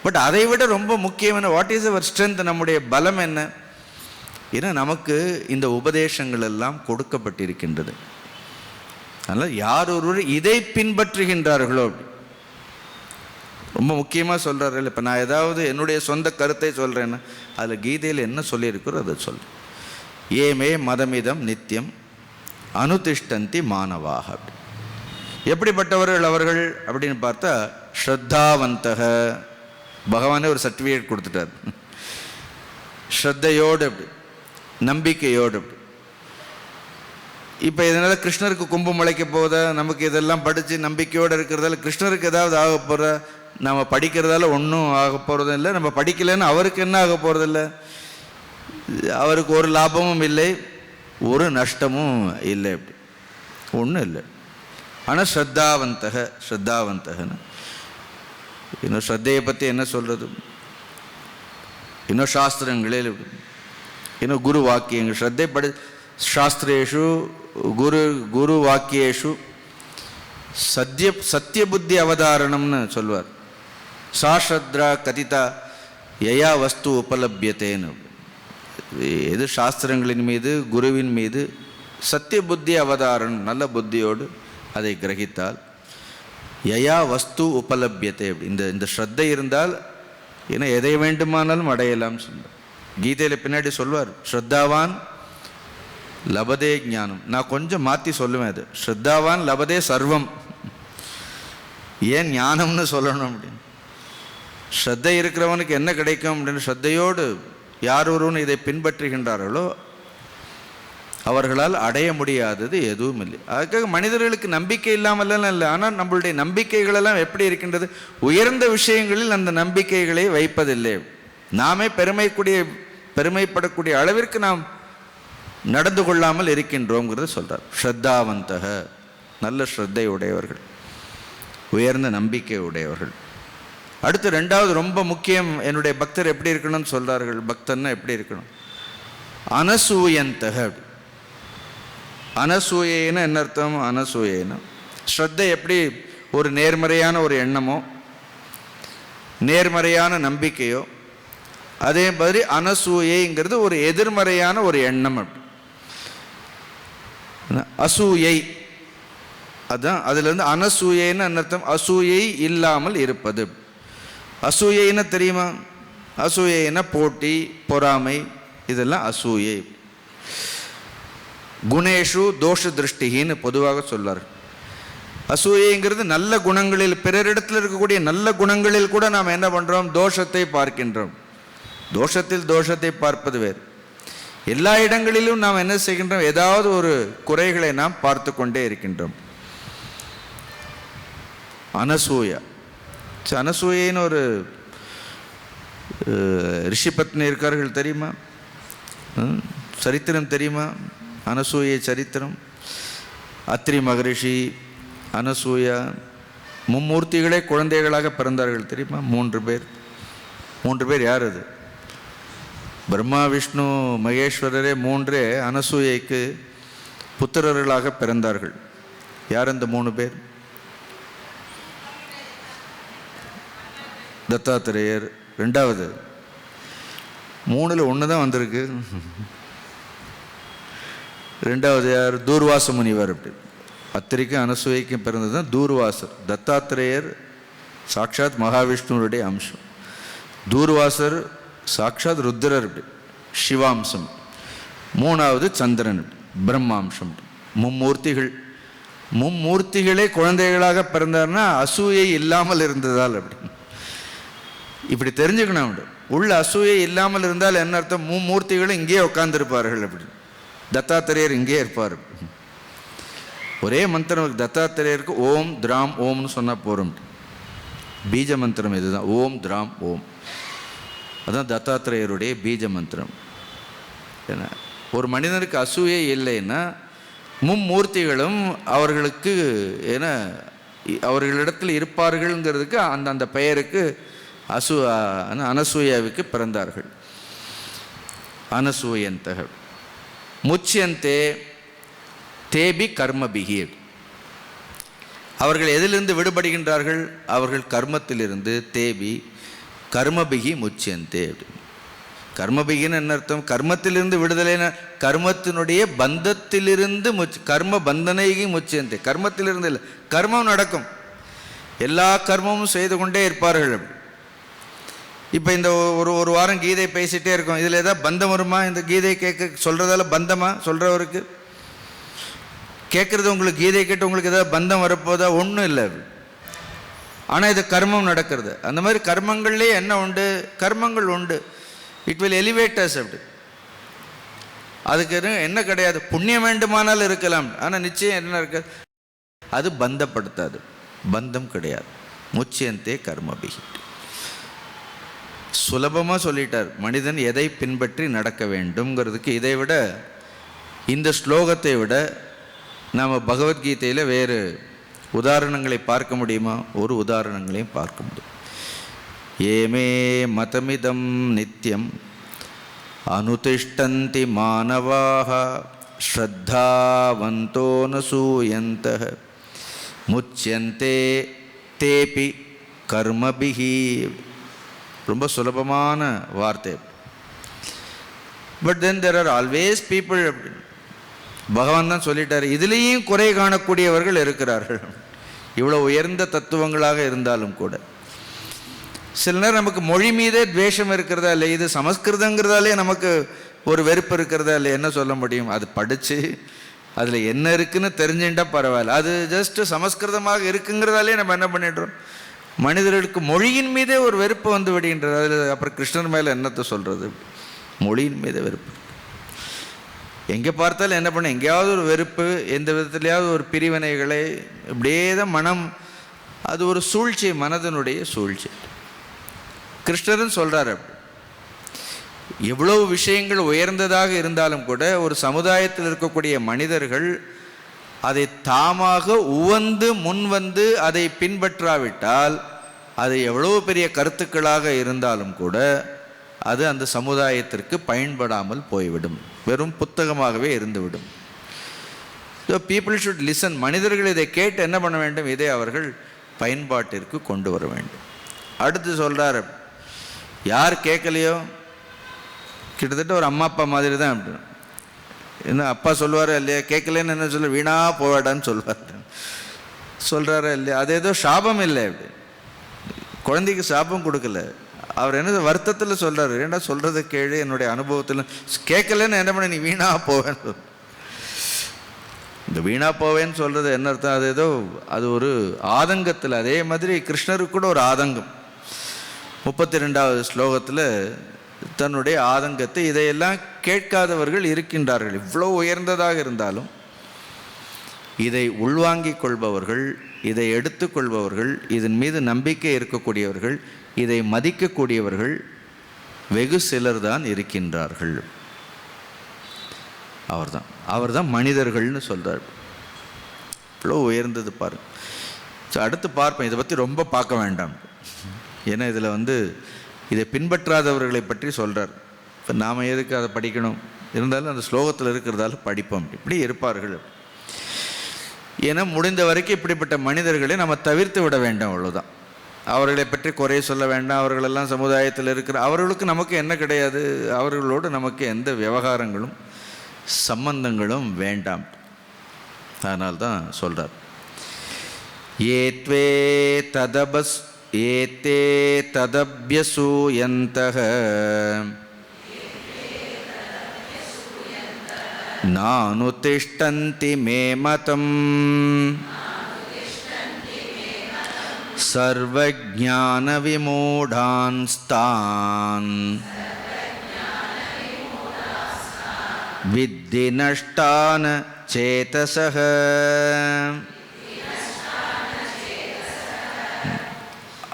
பட் அதை விட ரொம்ப முக்கியமான வாட் இஸ் அவர் ஸ்ட்ரென்த், நம்முடைய பலம் என்ன? ஏன்னா நமக்கு இந்த உபதேசங்கள் எல்லாம் கொடுக்கப்பட்டிருக்கின்றது. அதனால் யார் ஒருவர் இதை பின்பற்றுகின்றார்களோ, ரொம்ப முக்கியமாக சொல்கிறாரு. இப்போ நான் ஏதாவது என்னுடைய சொந்த கருத்தை சொல்கிறேன்னா அதில் கீதையில் என்ன சொல்லியிருக்கிறோ அதை சொல்கிறேன். ஏமே மதமிதம் நித்தியம் அனுதிஷ்டந்தி மானவாக. எப்படிப்பட்டவர்கள் அவர்கள் அப்படின்னு பார்த்தா ஸ்ரத்தாவந்தக, பகவானே ஒரு சர்டிஃபிகேட் கொடுத்துட்டார். ஸ்ரத்தையோடு அப்படி, நம்பிக்கையோடு அப்படி. இப்போ இதனால் கிருஷ்ணருக்கு கும்பம் முளைக்க போதா, நமக்கு இதெல்லாம் படித்து நம்பிக்கையோடு இருக்கிறதால கிருஷ்ணருக்கு ஏதாவது ஆக போகிற, நம்ம படிக்கிறதால ஒன்றும் ஆக போகிறதும் இல்லை, நம்ம படிக்கலைன்னு அவருக்கு என்ன ஆக போகிறதில்ல, அவருக்கு ஒரு லாபமும் இல்லை, ஒரு நஷ்டமும் இல்லை, அப்படி ஒன்றும் இல்லை. ஆனால் ஸ்ரத்தாவந்தகன்னு இன்னும் ஸ்ரத்தையை பற்றி என்ன சொல்கிறது, இன்னும் சாஸ்திரங்களில் இன்னும் குரு வாக்கியங்கள் ஸ்ரத்தை படி சாஸ்திரேஷு குரு வாக்கியேஷு சத்திய புத்தி அவதாரணம்னு சொல்வார். சாஸ்ரத்ரா கதிதா யயா வஸ்து உபலபியத்தேன்னு. எது சாஸ்திரங்களின் மீது குருவின் மீது சத்திய புத்தி அவதாரணம், நல்ல புத்தியோடு அதை கிரகித்தால் யயா வஸ்து உபலபியத்தை, இந்த ஸ்ரத்தை இருந்தால் ஏன்னா எதை வேண்டுமானாலும் அடையலாம் சொல்லுவார். கீதையில் பின்னாடி சொல்வார், ஸ்ரத்தாவான் லபதே ஞானம். நான் கொஞ்சம் மாற்றி சொல்லுவேன், அது ஸ்ரத்தாவான் லபதே சர்வம். ஏன் ஞானம்னு சொல்லணும் அப்படின்னு, ஸ்ரத்தை இருக்கிறவனுக்கு என்ன கிடைக்கும் அப்படின்னு, ஸ்ரத்தையோடு யார் ஒருவன் இதை பின்பற்றுகின்றார்களோ அவர்களால் அடைய முடியாதது எதுவும் இல்லை. அதுக்காக மனிதர்களுக்கு நம்பிக்கை இல்லாமல்லாம் இல்லை, ஆனால் நம்மளுடைய நம்பிக்கைகளெல்லாம் எப்படி இருக்கின்றது, உயர்ந்த விஷயங்களில் அந்த நம்பிக்கைகளை வைப்பதில்லை. நாமே பெருமைப்படக்கூடிய அளவிற்கு நாம் நடந்து கொள்ளாமல் இருக்கின்றோங்கிறத சொல்கிறார். ஸ்ரத்தாவந்தக, நல்ல ஸ்ரத்தை உடையவர்கள், உயர்ந்த நம்பிக்கை உடையவர்கள். அடுத்து ரெண்டாவது ரொம்ப முக்கியம், என்னுடைய பக்தர் எப்படி இருக்கணும்னு சொல்கிறார்கள். பக்தன்னா எப்படி இருக்கணும், அனசூயந்தக. அனசூயைன்னு என்ன அர்த்தம், அனசூயைன்னு ஸ்ரத்தை எப்படி ஒரு நேர்மறையான ஒரு எண்ணமோ நேர்மறையான நம்பிக்கையோ, அதே மாதிரி அனசூயைங்கிறது ஒரு எதிர்மறையான ஒரு எண்ணம். அப்படி அசூயை, அதுதான் அதுலேருந்து அனசூயைன்னு அர்த்தம், அசூயை இல்லாமல் இருப்பது. அசூயைன்னு தெரியுமா, அசூயைன்னா போட்டி பொறாமை, இதெல்லாம் அசூயை. குணேஷு தோஷ திருஷ்டிகின்னு பொதுவாக சொல்லார். அசூயைங்கிறது நல்ல குணங்களில், பிறரிடத்தில் இருக்கக்கூடிய நல்ல குணங்களில் கூட நாம் என்ன பண்ணுறோம், தோஷத்தை பார்க்கின்றோம். தோஷத்தில் தோஷத்தை பார்ப்பது வேறு. எல்லா இடங்களிலும் நாம் என்ன செய்கின்றோம், ஏதாவது ஒரு குறைகளை நாம் பார்த்து கொண்டே இருக்கின்றோம். அனசூயா, அனசூயின்னு ஒரு ரிஷி பத்னி இருக்கார்கள் தெரியுமா, சரித்திரம் தெரியுமா, அனசூயை சரித்திரம். அத்ரி மகரிஷி, அனசூயா, மும்மூர்த்திகளே குழந்தைகளாக பிறந்தார்கள் தெரியுமா, 3 பேர். 3 பேர் யார் அது, பிரம்மா விஷ்ணு மகேஸ்வரரே 3 அனசூயைக்கு புத்திரர்களாக பிறந்தார்கள். யார் அந்த 3 பேர், தத்தாத்திரேயர். ரெண்டாவது 3ல் 1 தான் வந்திருக்கு. ரெண்டாவது யார், தூர்வாச முனிவர். அப்படி அத்திரிக்கும் அனசூயைக்கும் பிறந்தது தான் தூர்வாசர். தத்தாத்திரேயர் சாட்சாத் மகாவிஷ்ணுடைய அம்சம், தூர்வாசர் சாட்சாத் ருத்ரர், அப்படி சிவாம்சம். 3வது சந்திரன், பிரம்மாம்சம். மும்மூர்த்திகளே குழந்தைகளாக பிறந்தார்னா அசூயை இல்லாமல் இருந்ததால். அப்படி இப்படி தெரிஞ்சுக்கணும். உள்ள அசூயை இல்லாமல் இருந்தால் என்ன அர்த்தம், மும்மூர்த்திகளும் இங்கேயே உட்கார்ந்துருப்பார்கள். அப்படி தத்தாத்திரேயர் இங்கே இருப்பார். ஒரே மந்திரம் தத்தாத்திரேயருக்கு, ஓம் திராம் ஓம்னு சொன்னால் போகிறோம். பீஜ மந்திரம் இதுதான், ஓம் திராம் ஓம். அதுதான் தத்தாத்திரேயருடைய பீஜ மந்திரம். ஏன்னா ஒரு மனிதனுக்கு அசூயை இல்லைன்னா மும்மூர்த்திகளும் அவர்களுக்கு ஏன்னா அவர்களிடத்தில் இருப்பார்கள்ங்கிறதுக்கு அந்த பெயருக்கு அனசூயாவுக்கு பிறந்தார்கள். அனசூயந்தக முச்சியந்தே தேபி கர்மபிகி. அவர்கள் எதிலிருந்து விடுபடுகின்றார்கள், அவர்கள் கர்மத்திலிருந்து. தேபி கர்மபிகி முச்சியந்தே. கர்மபிகின்னு என்ன அர்த்தம், கர்மத்திலிருந்து விடுதலைன்னு, கர்மத்தினுடைய பந்தத்திலிருந்து கர்ம பந்தனைகி முச்சியந்தே. கர்மத்திலிருந்து இல்லை, கர்மம் நடக்கும், எல்லா கர்மமும் செய்து கொண்டே இருப்பார்கள். இப்போ இந்த ஒரு வாரம் கீதை பேசிகிட்டே இருக்கோம், இதில் ஏதாவது பந்தம் வருமா, இந்த கீதை கேட்க சொல்கிறதால பந்தமா சொல்கிறவருக்கு, கேட்குறது உங்களுக்கு கீதை கேட்டு உங்களுக்கு ஏதாவது பந்தம் வரப்போதா? ஒன்றும் இல்லை. ஆனால் இது கர்மம் நடக்கிறது. அந்த மாதிரி கர்மங்கள்லேயே என்ன உண்டு? கர்மங்கள் உண்டு. It will elevate us. அப்படி அதுக்கு என்ன கிடையாது. புண்ணியம் வேண்டுமானால் இருக்கலாம், ஆனால் நிச்சயம் என்ன இருக்காது, அது பந்தப்படுத்தாது. பந்தம் கிடையாது. முச்சியந்தே கர்மபிஹி. சுலபமாக சொல்லிட்டார். மனிதன் எதை பின்பற்றி நடக்க வேண்டும்ங்கிறதுக்கு இதை விட, இந்த ஸ்லோகத்தை விட நாம் பகவத்கீதையில் வேறு உதாரணங்களை பார்க்க முடியுமா? ஒரு உதாரணங்களையும் பார்க்க முடியும். ஏமே மதமிதம் நித்யம் அனுதிஷ்டந்தி மானவாக ஸ்ரத்தாவந்தோ ந சூயந்தः முச்யந்தே தேபி கர்மபிஹி. ரொம்ப சுலபமான வார்த்தை. But then there are always people. பகவான் தான் சொல்லிட்டார், இதுலேயும் குறை காணக்கூடியவர்கள் இருக்கிறார்கள். இவ்வளோ உயர்ந்த தத்துவங்களாக இருந்தாலும் கூட சில நேரம் நமக்கு மொழி மீதே துவேஷம் இருக்கிறதா இல்லை, இது சமஸ்கிருதங்கிறதாலே நமக்கு ஒரு வெறுப்பு இருக்கிறதா இல்லை, என்ன சொல்ல முடியும்? அது படித்து அதில் என்ன இருக்குன்னு தெரிஞ்சுட்டா பரவாயில்ல. அது ஜஸ்ட் சமஸ்கிருதமாக இருக்குங்கிறதாலே நம்ம என்ன பண்ணிடுறோம்? மனிதர்களுக்கு மொழியின் மீதே ஒரு வெறுப்பு வந்து விடுகின்றது. அதில் அப்புறம் கிருஷ்ணர் மேலே என்னத்தை சொல்கிறது? மொழியின் மீதே வெறுப்பு. எங்கே பார்த்தாலும் என்ன பண்ண, எங்கேயாவது ஒரு வெறுப்பு, எந்த விதத்துலையாவது ஒரு பிரிவினைகளை, இப்படியே தான் மனம். அது ஒரு சூழ்ச்சி, மனதனுடைய சூழ்ச்சி. கிருஷ்ணரும் சொல்கிறார், எவ்வளவு விஷயங்கள் உயர்ந்ததாக இருந்தாலும் கூட ஒரு சமுதாயத்தில் இருக்கக்கூடிய மனிதர்கள் அதை தாமாக உவந்து முன்வந்து அதை பின்பற்றாவிட்டால், அது எவ்வளவு பெரிய கருத்துக்களாக இருந்தாலும் கூட அது அந்த சமுதாயத்திற்கு பயன்படாமல் போய்விடும், வெறும் புத்தகமாகவே இருந்துவிடும். So people should listen. மனிதர்கள் இதை கேட்டு என்ன பண்ண வேண்டும்? இதை அவர்கள் பயன்பாட்டிற்கு கொண்டு வர வேண்டும். அடுத்து சொல்கிறார், யார் கேட்கலையோ, கிட்டத்தட்ட ஒரு அம்மா அப்பா மாதிரி தான். அப்படி என்ன அப்பா சொல்லுவார் இல்லையா, கேட்கலன்னு என்ன சொல்ல, வீணா போவாடான்னு சொல்லுவார், சொல்கிறாரா இல்லையா? அது ஏதோ சாபம் இல்லை. அப்படி குழந்தைக்கு சாபம் கொடுக்கல. அவர் என்ன வருத்தத்தில் சொல்கிறார், ஏன்னா சொல்கிறத கேளு, என்னுடைய அனுபவத்தில் கேட்கலன்னு என்ன பண்ண, நீ வீணா போவேன்னு. இந்த வீணா போவேன்னு சொல்கிறது என்ன அர்த்தம்? அது ஏதோ அது ஒரு ஆதங்கத்தில். அதே மாதிரி கிருஷ்ணருக்கு கூட ஒரு ஆதங்கம். 32வது ஸ்லோகத்தில் தன்னுடைய ஆதங்கத்தை, இதையெல்லாம் கேட்காதவர்கள் இருக்கின்றார்கள். இவ்வளோ உயர்ந்ததாக இருந்தாலும் இதை உள்வாங்கிக் கொள்பவர்கள், இதை எடுத்துக்கொள்பவர்கள், இதன் மீது நம்பிக்கை இருக்கக்கூடியவர்கள், இதை மதிக்கக்கூடியவர்கள் வெகு சிலர் தான் இருக்கின்றார்கள். அவர்தான் மனிதர்கள்னு சொல்கிறார். இவ்வளோ உயர்ந்தது பாருங்க. ஸோ அடுத்து பார்ப்பேன். இதை பற்றி ரொம்ப பார்க்க வேண்டாம், ஏன்னா இதில் இதை பின்பற்றாதவர்களை பற்றி சொல்கிறார். இப்போ நாம் எதுக்கு அதை படிக்கணும்? இருந்தாலும் அந்த ஸ்லோகத்தில் இருக்கிறதால படிப்போம். இப்படி இருப்பார்கள். ஏன்னா முடிந்த வரைக்கும் இப்படிப்பட்ட மனிதர்களை நம்ம தவிர்த்து விட வேண்டாம், அவ்வளோதான். அவர்களை பற்றி குறை சொல்ல வேண்டாம். அவர்களெல்லாம் சமுதாயத்தில் இருக்கிற, அவர்களுக்கு நமக்கு என்ன கிடையாது, அவர்களோடு நமக்கு எந்த விவகாரங்களும் சம்பந்தங்களும் வேண்டாம். அதனால்தான் சொல்கிறார், ஏத்வே ததபஸ் ஏத்தே ததப்யசூயந்தஹ நானுதிஷ்டந்தி மே மதம் சர்வஜ்ஞான விமூடான்ஸ்தான் வித்தி நஷ்டான சேதசஹ.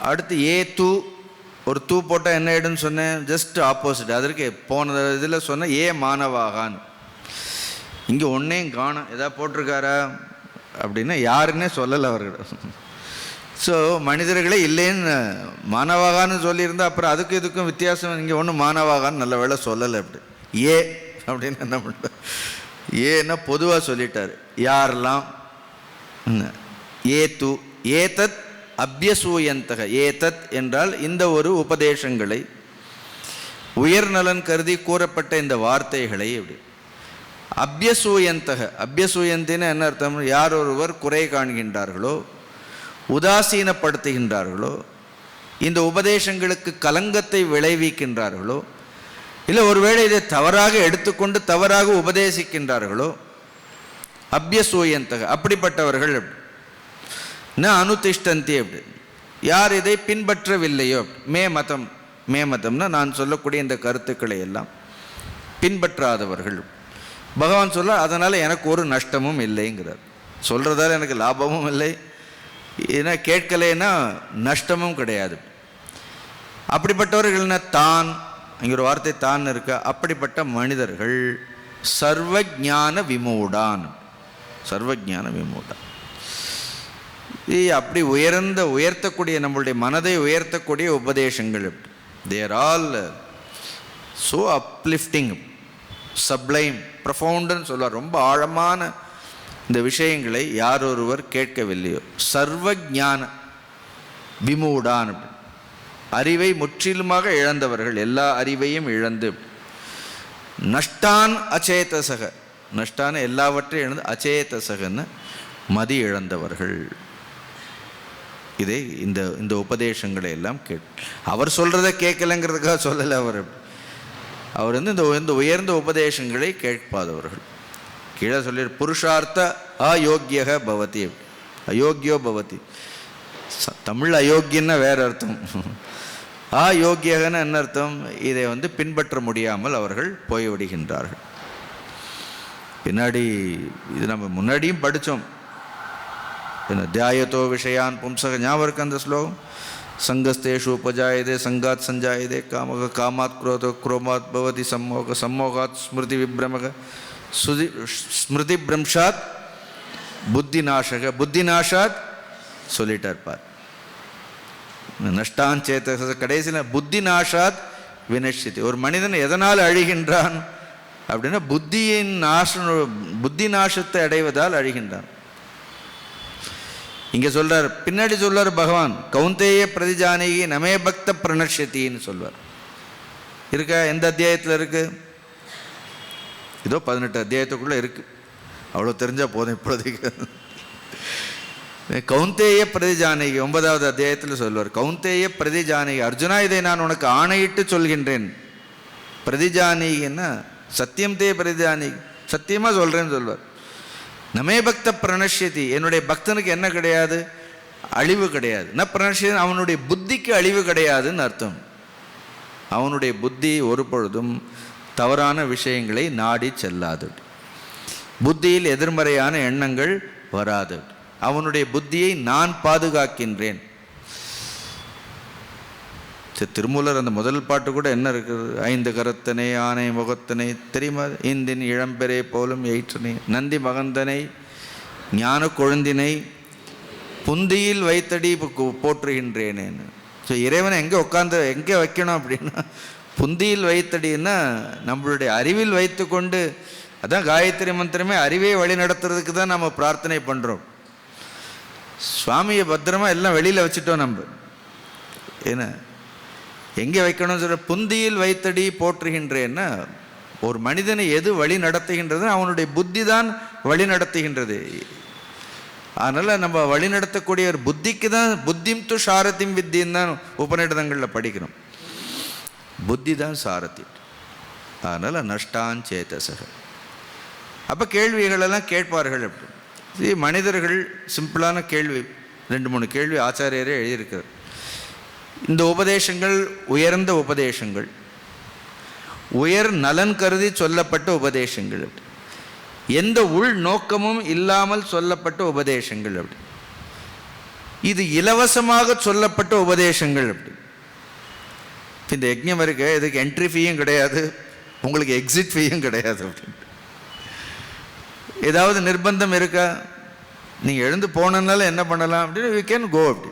அடுத்து தூ, ஒரு தூ போட்டால் என்ன ஆயிடுன்னு சொன்னேன்? Just opposite. அதற்கு போன இதில் சொன்னேன் மானவாகான்னு. இங்கே ஒன்றையும் காணும். எதாவது போட்டிருக்காரா அப்படின்னா யாருன்னே சொல்லலை அவர்கள். ஸோ மனிதர்களே இல்லைன்னு மானவாகான்னு சொல்லியிருந்தா அப்புறம் அதுக்கும் இதுக்கும் வித்தியாசம். இங்கே ஒன்றும் மானவாகான்னு நல்ல வேலை சொல்லலை. அப்படி அப்படின்னு என்ன பண்ண, ஏன்னா பொதுவாக சொல்லிட்டார். யாரெல்லாம் தூ ஏதத் அபியசூயந்தக. ஏதத் என்றால் இந்த ஒரு உபதேசங்களை, உயர்நலன் கருதி கூறப்பட்ட இந்த வார்த்தைகளை அப்படி அபியசூயந்தக. அபியசூயந்தின்னு என்ன அர்த்தம்? யார் ஒருவர் குறை காண்கின்றார்களோ, உதாசீனப்படுத்துகின்றார்களோ, இந்த உபதேசங்களுக்கு கலங்கத்தை விளைவிக்கின்றார்களோ, இல்லை ஒருவேளை இதை தவறாக எடுத்துக்கொண்டு தவறாக உபதேசிக்கின்றார்களோ, அபியசூயந்தக அப்படிப்பட்டவர்கள் ந அனுதிஷ்டந்தி அப்படி யார் இதை பின்பற்றவில்லையோ மே மதம்னா நான் சொல்லக்கூடிய இந்த கருத்துக்களை எல்லாம் பின்பற்றாதவர்கள் பகவான் சொல்ல அதனால் எனக்கு ஒரு நஷ்டமும் இல்லைங்கிறார். சொல்கிறதால எனக்கு லாபமும் இல்லை, ஏன்னா கேட்கலைன்னா நஷ்டமும் கிடையாது. அப்படிப்பட்டவர்கள்னா தான், இங்கே ஒரு வார்த்தை தான் இருக்க, அப்படிப்பட்ட மனிதர்கள் சர்வஜான விமூடான். சர்வஜான விமூடான் அப்படி உயர்த்தக்கூடிய நம்மளுடைய மனதை உயர்த்தக்கூடிய உபதேசங்கள் தேர் ஆல் ஸோ அப்லிஃப்டிங், சப்ளைம், ப்ரொஃபவுண்டுன்னு சொல்லுவார். ரொம்ப ஆழமான இந்த விஷயங்களை யார் ஒருவர் கேட்கவில்லையோ சர்வஜான விமூடான், அறிவை முற்றிலுமாக இழந்தவர்கள், எல்லா அறிவையும் இழந்து நஷ்டான் அச்சேதசக, நஷ்டான எல்லாவற்றையும் இழந்து அச்சேதசகன்னு மதி இழந்தவர்கள். இதை இந்த உபதேசங்களை எல்லாம் அவர் சொல்கிறத கேட்கலைங்கிறதுக்காக சொல்லலை. அவர் இந்த உயர்ந்த உபதேசங்களை கேட்பாதவர்கள். கீழே சொல்லி புருஷார்த்த அயோக்கியக பவதி, அயோக்கியோ பவதி. தமிழ் அயோக்கியன்னா வேற அர்த்தம், அயோக்கியகன்னு என்ன அர்த்தம்? இதை பின்பற்ற முடியாமல் அவர்கள் போய்விடுகின்றார்கள். பின்னாடி இது நம்ம முன்னாடியும் படித்தோம். என்ன தியாயத்தோ விஷயான் பும்சக, ஞாபகம் இருக்கு அந்த ஸ்லோகம்? சங்கஸ்தேஷு உபஜாயதே சங்காத் சஞ்சாயதே காமக காமாத் குரோதோ குரோமாத் பவதி சம்மோக சம்மோகாத் ஸ்மிருதி விப்ரமக ஸ்மிருதி பிரம்ஷாத் புத்தி நாசக புத்தி நாஷாத் சொல்லிட்டார் பார். நஷ்டான் சேத்த கடைசியில் புத்தி நாஷாத் வினஷ்யதி. ஒரு மனிதன் எதனால் அழிகின்றான் அப்படின்னா புத்தி நாசத்தை அடைவதால் அழிகின்றான். இங்கே சொல்றார், பின்னாடி சொல்றார் பகவான், கௌந்தேய பிரதிஜானகி நமே பக்த பிரணஷ்யத்தின்னு சொல்வார். இருக்கா? எந்த அத்தியாயத்தில் இருக்கு? இதோ 18 அத்தியாயத்துக்குள்ள இருக்கு. அவ்வளோ தெரிஞ்சா போதும் இப்போதைக்கு. கௌந்தேய பிரதிஜானகி 9வது அத்தியாயத்தில் சொல்வார். கௌந்தேய பிரதிஜானகி, அர்ஜுனா இதை நான் உனக்கு ஆணையிட்டு சொல்கின்றேன். பிரதிஜானகின்னா சத்தியம் தே பிரதிஜானகி, சத்தியமாக சொல்கிறேன்னு சொல்வார். நமே பக்த பிரணஷ்யதி, என்னுடைய பக்தனுக்கு என்ன கிடையாது? அழிவு கிடையாது. ந பிரணஷ்யதி, அவனுடைய புத்திக்கு அழிவு கிடையாதுன்னு அர்த்தம். அவனுடைய புத்தி ஒரு பொழுதும் தவறான விஷயங்களை நாடி செல்லாது, புத்தியில் எதிர்மறையான எண்ணங்கள் வராது. அவனுடைய புத்தியை நான் பாதுகாக்கின்றேன். திருமூலர் அந்த முதல் பாட்டு கூட என்ன இருக்குது? 5 கரத்தனை ஆனை முகத்தனை தெரியுமா? இந்தின் இளம்பெறை போலும் எயிற்றனை நந்தி மகந்தனை ஞான கொழுந்தினை புந்தியில் வைத்தடி போற்றுகின்றேனேன்னு. ஸோ இறைவனை எங்கே வைக்கணும் அப்படின்னா புந்தியில் வைத்தடின்னா நம்மளுடைய அறிவில் வைத்து கொண்டு, அதான் காயத்ரி மந்திரமே அறிவை வழி நடத்துறதுக்கு தான் நம்ம பிரார்த்தனை பண்ணுறோம். சுவாமியை பத்திரமா எல்லாம் வெளியில் வச்சுட்டோம் நம்ம. ஏன்னா எங்கே வைக்கணும்னு சொல்ற, புந்தியில் வைத்தடி போற்றுகின்றேன்னா ஒரு மனிதனை எது வழி நடத்துகின்றது? அவனுடைய புத்தி தான் வழி நடத்துகின்றது. அதனால் நம்ம வழி நடத்தக்கூடிய ஒரு புத்திக்கு தான், புத்திம் து சாரதிம் வித்தின்னு தான் உபநிடதங்களில் படிக்கிறோம். புத்தி தான் சாரதி. அதனால் நஷ்டான் சேதசக. அப்போ கேள்விகளெல்லாம் கேட்பார்கள். அப்படி மனிதர்கள் சிம்பிளான கேள்வி, 2-3 கேள்வி ஆச்சாரியரே எழுதியிருக்கிறார். இந்த உபதேசங்கள் உயர்ந்த உபதேசங்கள், உயர் நலன் கருதி சொல்லப்பட்ட உபதேசங்கள், எந்த உள் நோக்கமும் இல்லாமல் சொல்லப்பட்ட உபதேசங்கள். அப்படி இது இலவசமாக சொல்லப்பட்ட உபதேசங்கள். அப்படி இந்த யஜ்ஞம் இருக்க, இதுக்கு என்ட்ரி ஃபீயும் கிடையாது, உங்களுக்கு எக்ஸிட் ஃபீயும் கிடையாது. அப்படி ஏதாவது நிர்பந்தம் இருக்கா? நீங்கள் எழுந்து போனதுனால என்ன பண்ணலாம் அப்படின்னு யூ கேன் கோ. அப்படி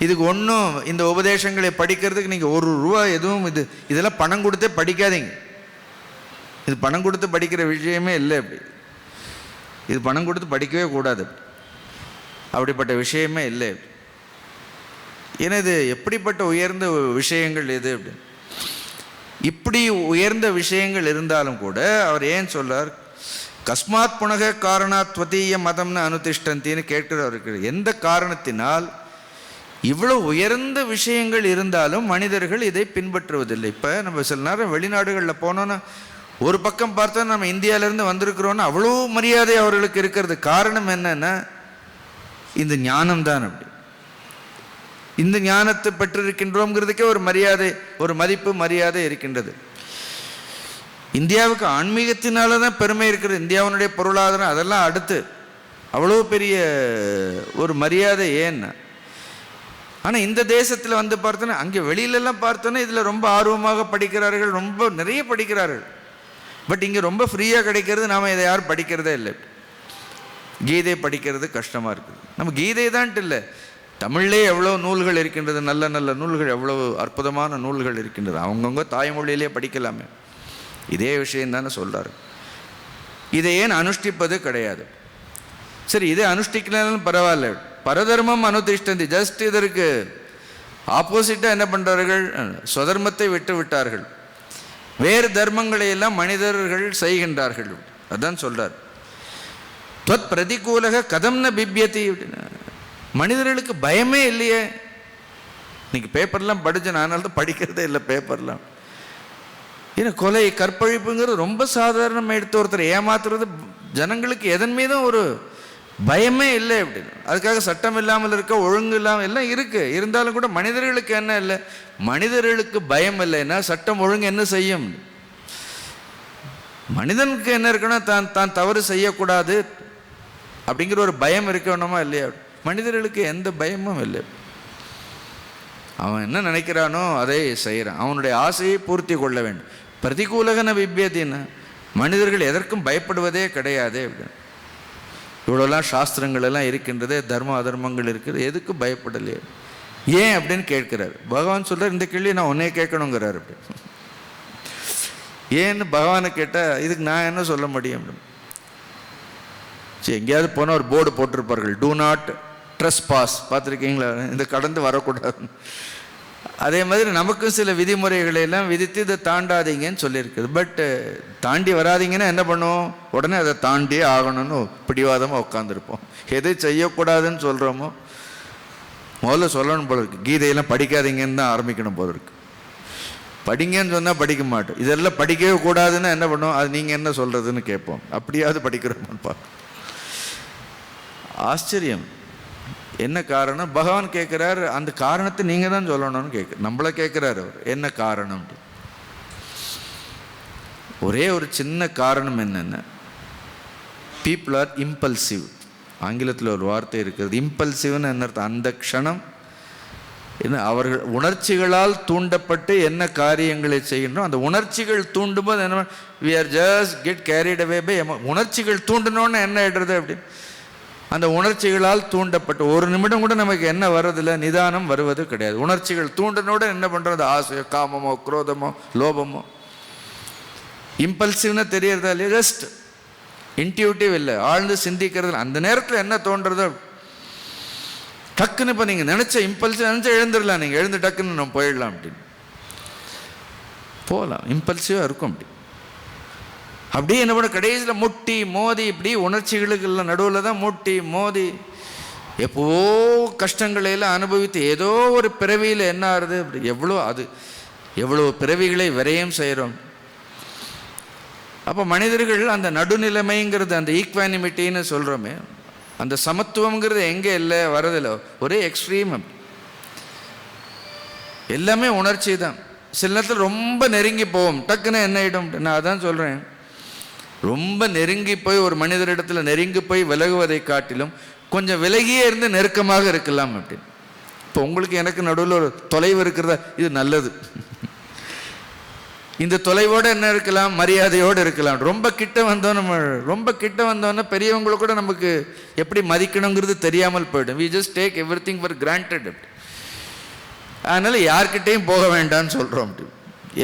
இதுக்கு ஒன்றும், இந்த உபதேசங்களை படிக்கிறதுக்கு நீங்கள் ₹1 எதுவும் இதெல்லாம் பணம் கொடுத்தே படிக்காதீங்க. இது பணம் கொடுத்து படிக்கிற விஷயமே இல்லை. அப்படி இது பணம் கொடுத்து படிக்கவே கூடாது, அப்படிப்பட்ட விஷயமே இல்லை. ஏன்னா இது எப்படிப்பட்ட உயர்ந்த விஷயங்கள் இது அப்படின்னு. இப்படி உயர்ந்த விஷயங்கள் இருந்தாலும் கூட அவர் ஏன் சொல்றார்? கஸ்மாத் புனக காரணாத் துவதீய மதம்னு அனுதிஷ்டந்தின்னு கேட்கிறவருக்கு, எந்த காரணத்தினால் இவ்வளோ உயர்ந்த விஷயங்கள் இருந்தாலும் மனிதர்கள் இதை பின்பற்றுவதில்லை. இப்போ நம்ம சில நேரம் வெளிநாடுகளில் போனோன்னா ஒரு பக்கம் பார்த்தா நம்ம இந்தியாவிலேருந்து வந்திருக்கிறோன்னு அவ்வளோ மரியாதை அவர்களுக்கு இருக்கிறது. காரணம் என்னன்னா இந்த ஞானம் தான். அப்படி இந்த ஞானத்தை பெற்றிருக்கின்றோங்கிறதுக்கே ஒரு மரியாதை, ஒரு மதிப்பு மரியாதை இருக்கின்றது. இந்தியாவுக்கு ஆன்மீகத்தினால தான் பெருமை இருக்கிறது. இந்தியாவினுடைய பொருளாதாரம் அதெல்லாம் அடுத்து. அவ்வளோ பெரிய ஒரு மரியாதை ஏன்னா, ஆனால் இந்த தேசத்தில் வந்து பார்த்தோன்னா, அங்கே வெளியிலெல்லாம் பார்த்தோன்னா இதில் ரொம்ப ஆர்வமாக படிக்கிறார்கள், ரொம்ப நிறைய படிக்கிறார்கள். பட் இங்கே ரொம்ப ஃப்ரீயாக கிடைக்கிறது. நாம் இதை யாரும் படிக்கிறதே இல்லை. கீதை படிக்கிறது கஷ்டமாக இருக்குது. நம்ம கீதை தான்ட்டு இல்லை, தமிழ்லே எவ்வளோ நூல்கள் இருக்கின்றது, நல்ல நல்ல நூல்கள், எவ்வளோ அற்புதமான நூல்கள் இருக்கின்றது. அவங்கவுங்க தாய்மொழியிலே படிக்கலாமே. இதே விஷயம் தானே சொல்கிறார். இதை ஏன் அனுஷ்டிப்பது கிடையாது? சரி, இதை அனுஷ்டிக்கலாலும் பரவாயில்ல, பரதர்மம் அனுதிஷ்டந்தி, ஜஸ்ட் இதற்கு ஆப்போசிட்டாக என்ன பண்ணுறார்கள், சுதர்மத்தை விட்டு விட்டார்கள். வேறு தர்மங்களை எல்லாம் மனிதர்கள் செய்கின்றார்கள். அதான் சொல்கிறார். துவத் பிரதிகூலக கதம் ந பிப்யதி அப்படின்னா, மனிதர்களுக்கு பயமே இல்லையே. இன்னைக்கு பேப்பர்லாம் படித்தேன், அதனால தான் படிக்கிறதே இல்லை பேப்பர்லாம். ஏன்னா கொலை கற்பழிப்புங்கிறது ரொம்ப சாதாரணமாக எடுத்து ஒருத்தர் ஏமாத்துறது, ஜனங்களுக்கு எதன் மீதும் ஒரு பயமே இல்லை அப்படின்னு. அதுக்காக சட்டம் இல்லாமல் இருக்க, ஒழுங்கு இல்லாமல் எல்லாம் இருக்குது. இருந்தாலும் கூட மனிதர்களுக்கு என்ன இல்லை, மனிதர்களுக்கு பயம் இல்லைன்னா சட்டம் ஒழுங்கு என்ன செய்யும்? மனிதனுக்கு என்ன இருக்கணும், தான் தவறு செய்யக்கூடாது அப்படிங்கிற ஒரு பயம் இருக்கணுமா இல்லையா? மனிதர்களுக்கு எந்த பயமும் இல்லை. அவன் என்ன நினைக்கிறானோ அதை செய்கிறான். அவனுடைய ஆசையை பூர்த்தி கொள்ள வேண்டும். பிரதிகூலகன விபியத்தின்னு மனிதர்கள் எதற்கும் பயப்படுவதே கிடையாது அப்படின்னு. இவ்வளோலாம் சாஸ்திரங்கள் எல்லாம் இருக்கின்றது, தர்ம அதர்மங்கள் இருக்குது, எதுக்கு பயப்படலையே ஏன் அப்படின்னு கேட்கிறார். பகவான் சொல்கிறார், இந்த கேள்வி நான் உன்னையே கேட்கணுங்கிறார். அப்படி ஏன்னு பகவானை கேட்டால் இதுக்கு நான் என்ன சொல்ல முடியும்? சரி, எங்கேயாவது போனால் ஒரு போர்டு போட்டிருப்பார்கள், டூ நாட் ட்ரெஸ்பாஸ், பார்த்துருக்கீங்களா? இந்த கடந்து வரக்கூடாது. அதே மாதிரி நமக்கும் சில விதிமுறைகளை எல்லாம் விதித்து இதை தாண்டாதீங்கன்னு சொல்லியிருக்குது. பட் தாண்டி வராதிங்கன்னா என்ன பண்ணுவோம்? உடனே அதை தாண்டியே ஆகணும்னு பிடிவாதமாக உட்காந்துருப்போம். எது செய்யக்கூடாதுன்னு சொல்கிறோமோ முதல்ல சொல்லணும் போல இருக்கு. கீதையெல்லாம் படிக்காதீங்கன்னு தான் ஆரம்பிக்கணும் போல இருக்கு. படிங்கன்னு சொன்னால் படிக்க மாட்டோம். இதெல்லாம் படிக்கவே கூடாதுன்னா என்ன பண்ணுவோம்? அது நீங்கள் என்ன சொல்கிறதுன்னு கேட்போம். அப்படியாவது படிக்கிறோம்னு பார்ப்போம். ஆச்சரியம். என்ன காரணம்? பகவான் கேட்குறார், அந்த காரணத்தை நீங்கள் தான் சொல்லணும்னு நம்மளை கேட்குறாரு அவர். என்ன காரணம்? ஒரே ஒரு சின்ன காரணம் என்னென்ன, பீப்புள் ஆர் இம்பல்சிவ். ஆங்கிலத்தில் ஒரு வார்த்தை இருக்கிறது, இம்பல்சிவ்னு என்ன அர்த்தம்? அந்த க்ஷணம் என்ன, அவர்கள் உணர்ச்சிகளால் தூண்டப்பட்டு என்ன காரியங்களை செய்கின்றோம், அந்த உணர்ச்சிகள் தூண்டும்போது என்ன, we are just get carried away by உணர்ச்சிகள் தூண்டணும்னு என்ன ஆயிடுறது அப்படின்னு. அந்த உணர்ச்சிகளால் தூண்டப்பட்டு ஒரு நிமிடம் கூட நமக்கு என்ன வர்றதில்ல, நிதானம் வருவது கிடையாது. உணர்ச்சிகள் தூண்டனோட என்ன பண்ணுறது, ஆசையோ காமமோ குரோதமோ லோபமோ. இம்பல்சிவ்னு தெரியறதா இல்லையா? ஜஸ்ட் இன்ட்யூட்டிவ் இல்லை, ஆழ்ந்து சிந்திக்கிறது. அந்த நேரத்தில் என்ன தோன்றதோ டக்குன்னு, இப்போ நீங்கள் நினச்ச இம்பல்சிவ் நினச்சா எழுந்துடலாம், நீங்கள் எழுந்து டக்குன்னு நம்ம போயிடலாம் அப்படின்னு போகலாம். இம்பல்சிவாக இருக்கும். அப்படி அப்படியே என்ன பண்ண, கடைசியில் முட்டி மோதி இப்படி உணர்ச்சிகளுக்கு எல்லாம் நடுவில் தான் முட்டி மோதி எப்போ கஷ்டங்களையெல்லாம் அனுபவித்து ஏதோ ஒரு பிறவியில் என்ன ஆகுது, அப்படி எவ்வளோ பிறவிகளை விரயம் செய்கிறோம். அப்போ மனிதர்கள் அந்த நடுநிலைமைங்கிறது, அந்த ஈக்வானிமிட்டின்னு சொல்கிறோமே, அந்த சமத்துவங்கிறது எங்கே இல்லை, வரதில்லை. ஒரே எக்ஸ்ட்ரீம். எல்லாமே உணர்ச்சி தான். சில நேரத்தில் ரொம்ப நெருங்கி போவோம், டக்குன்னு என்ன ஆகிடும். நான் அதான் சொல்கிறேன், ரொம்ப நெருங்கி போய் ஒரு மனிதரிடத்தில் நெருங்கி போய் விலகுவதை காட்டிலும் கொஞ்சம் விலகியே இருந்து நெருக்கமாக இருக்கலாம் அப்படின்னு. இப்போ உங்களுக்கு எனக்கு நடுவில் ஒரு தொலைவு இருக்கிறதா, இது நல்லது. இந்த தொலைவோடு என்ன இருக்கலாம், மரியாதையோடு இருக்கலாம். ரொம்ப கிட்ட வந்தோன்னா பெரியவங்களை கூட நமக்கு எப்படி மதிக்கணுங்கிறது தெரியாமல் போய்டும். We just take everything for granted. அதனால் யார்கிட்டையும் போக வேண்டாம்னு சொல்கிறோம். அப்படி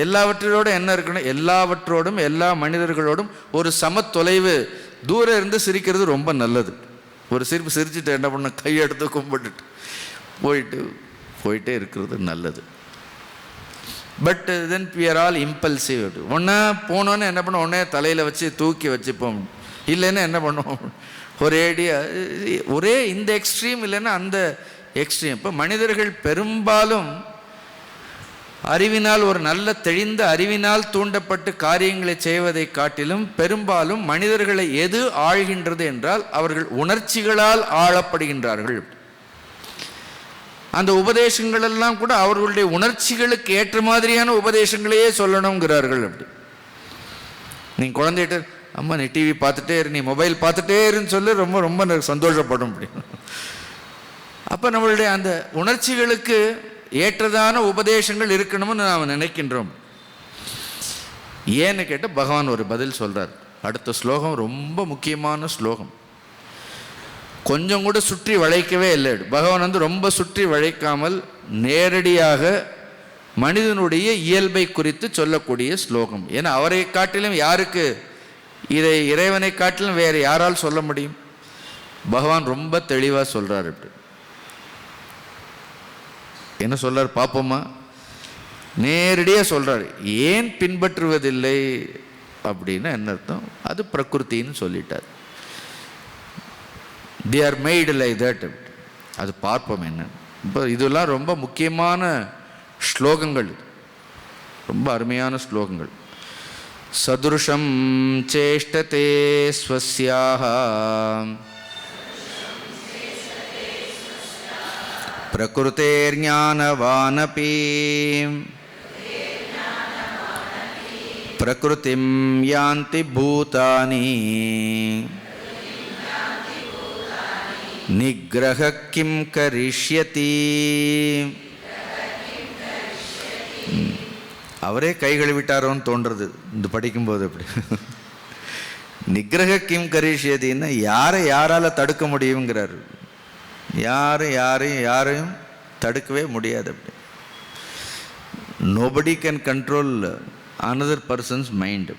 எல்லாவற்றோட என்ன இருக்கணும், எல்லாவற்றோடும் எல்லா மனிதர்களோடும் ஒரு சம தொலைவு, தூரம் இருந்து சிரிக்கிறது ரொம்ப நல்லது. ஒரு சிரிப்பு சிரிச்சுட்டு என்ன பண்ண, கையெடுத்து கும்பிட்டுட்டு போயிட்டே இருக்கிறது நல்லது. But then we are all impulsive. ஒன்றா போனோன்னு என்ன பண்ணுவோம், உடனே தலையில் வச்சு தூக்கி வச்சுப்போம். இல்லைன்னா என்ன பண்ணுவோம், ஒரே இந்த எக்ஸ்ட்ரீம் இல்லைன்னா அந்த எக்ஸ்ட்ரீம். இப்போ மனிதர்கள் பெரும்பாலும் அறிவினால், ஒரு நல்ல தெளிந்த அறிவினால் தூண்டப்பட்டு காரியங்களை செய்வதை காட்டிலும் பெரும்பாலும் மனிதர்களை எது ஆழ்கின்றது என்றால் அவர்கள் உணர்ச்சிகளால் ஆளப்படுகின்றார்கள். அந்த உபதேசங்கள் எல்லாம் கூட அவர்களுடைய உணர்ச்சிகளுக்கு ஏற்ற மாதிரியான உபதேசங்களையே சொல்லணுங்கிறார்கள். அப்படி நீ குழந்தைகிட்ட அம்மா நீ டிவி பார்த்துட்டே இரு, நீ மொபைல் பார்த்துட்டே இருன்னு சொல்லி ரொம்ப ரொம்ப சந்தோஷப்படும். அப்படி அப்போ நம்மளுடைய அந்த உணர்ச்சிகளுக்கு ஏற்றதான உபதேசங்கள் இருக்கணும்னு நாம் நினைக்கின்றோம். ஏன்னு கேட்டால் பகவான் ஒரு பதில் சொல்கிறார். அடுத்த ஸ்லோகம் ரொம்ப முக்கியமான ஸ்லோகம். கொஞ்சம் கூட சுற்றி வளைக்கவே இல்லை. பகவான் ரொம்ப சுற்றி வளைக்காமல் நேரடியாக மனிதனுடைய இயல்பை குறித்து சொல்லக்கூடிய ஸ்லோகம். ஏன்னா அவரை காட்டிலும் யாருக்கு இதை, இறைவனை காட்டிலும் வேறு யாரால் சொல்ல முடியும்? பகவான் ரொம்ப தெளிவாக சொல்கிறார். இப்படி என்ன சொல்றார் பார்ப்போமா? நேரடியாக சொல்றார். ஏன் பின்பற்றுவதில்லை அப்படின்னா என்ன அர்த்தம்? அது பிரகிருத்தின்னு சொல்லிட்டார். they are made like that. அது பார்ப்போம் என்ன. இப்போ இதெல்லாம் ரொம்ப முக்கியமான ஸ்லோகங்கள், ரொம்ப அருமையான ஸ்லோகங்கள். சதுருஷம் சேஷ்டதே ஸ்வஸ்யாஹ பிரகிருதேர்ஞானவானபி பிரகிருதிம் யாந்தி பூதானி நிக்ரஹ கிம் கரிஷ்யதி. அவரே கை கழுவிட்டாரோன்னு தோன்றது இந்த படிக்கும்போது. அப்படி நிக்ரஹ கிம் கரிஷ்யதின்னா யாரை யாரால தடுக்க முடியுங்கிறார். யாரையும் தடுக்கவே முடியாது. அப்படி nobody can control another persons mind.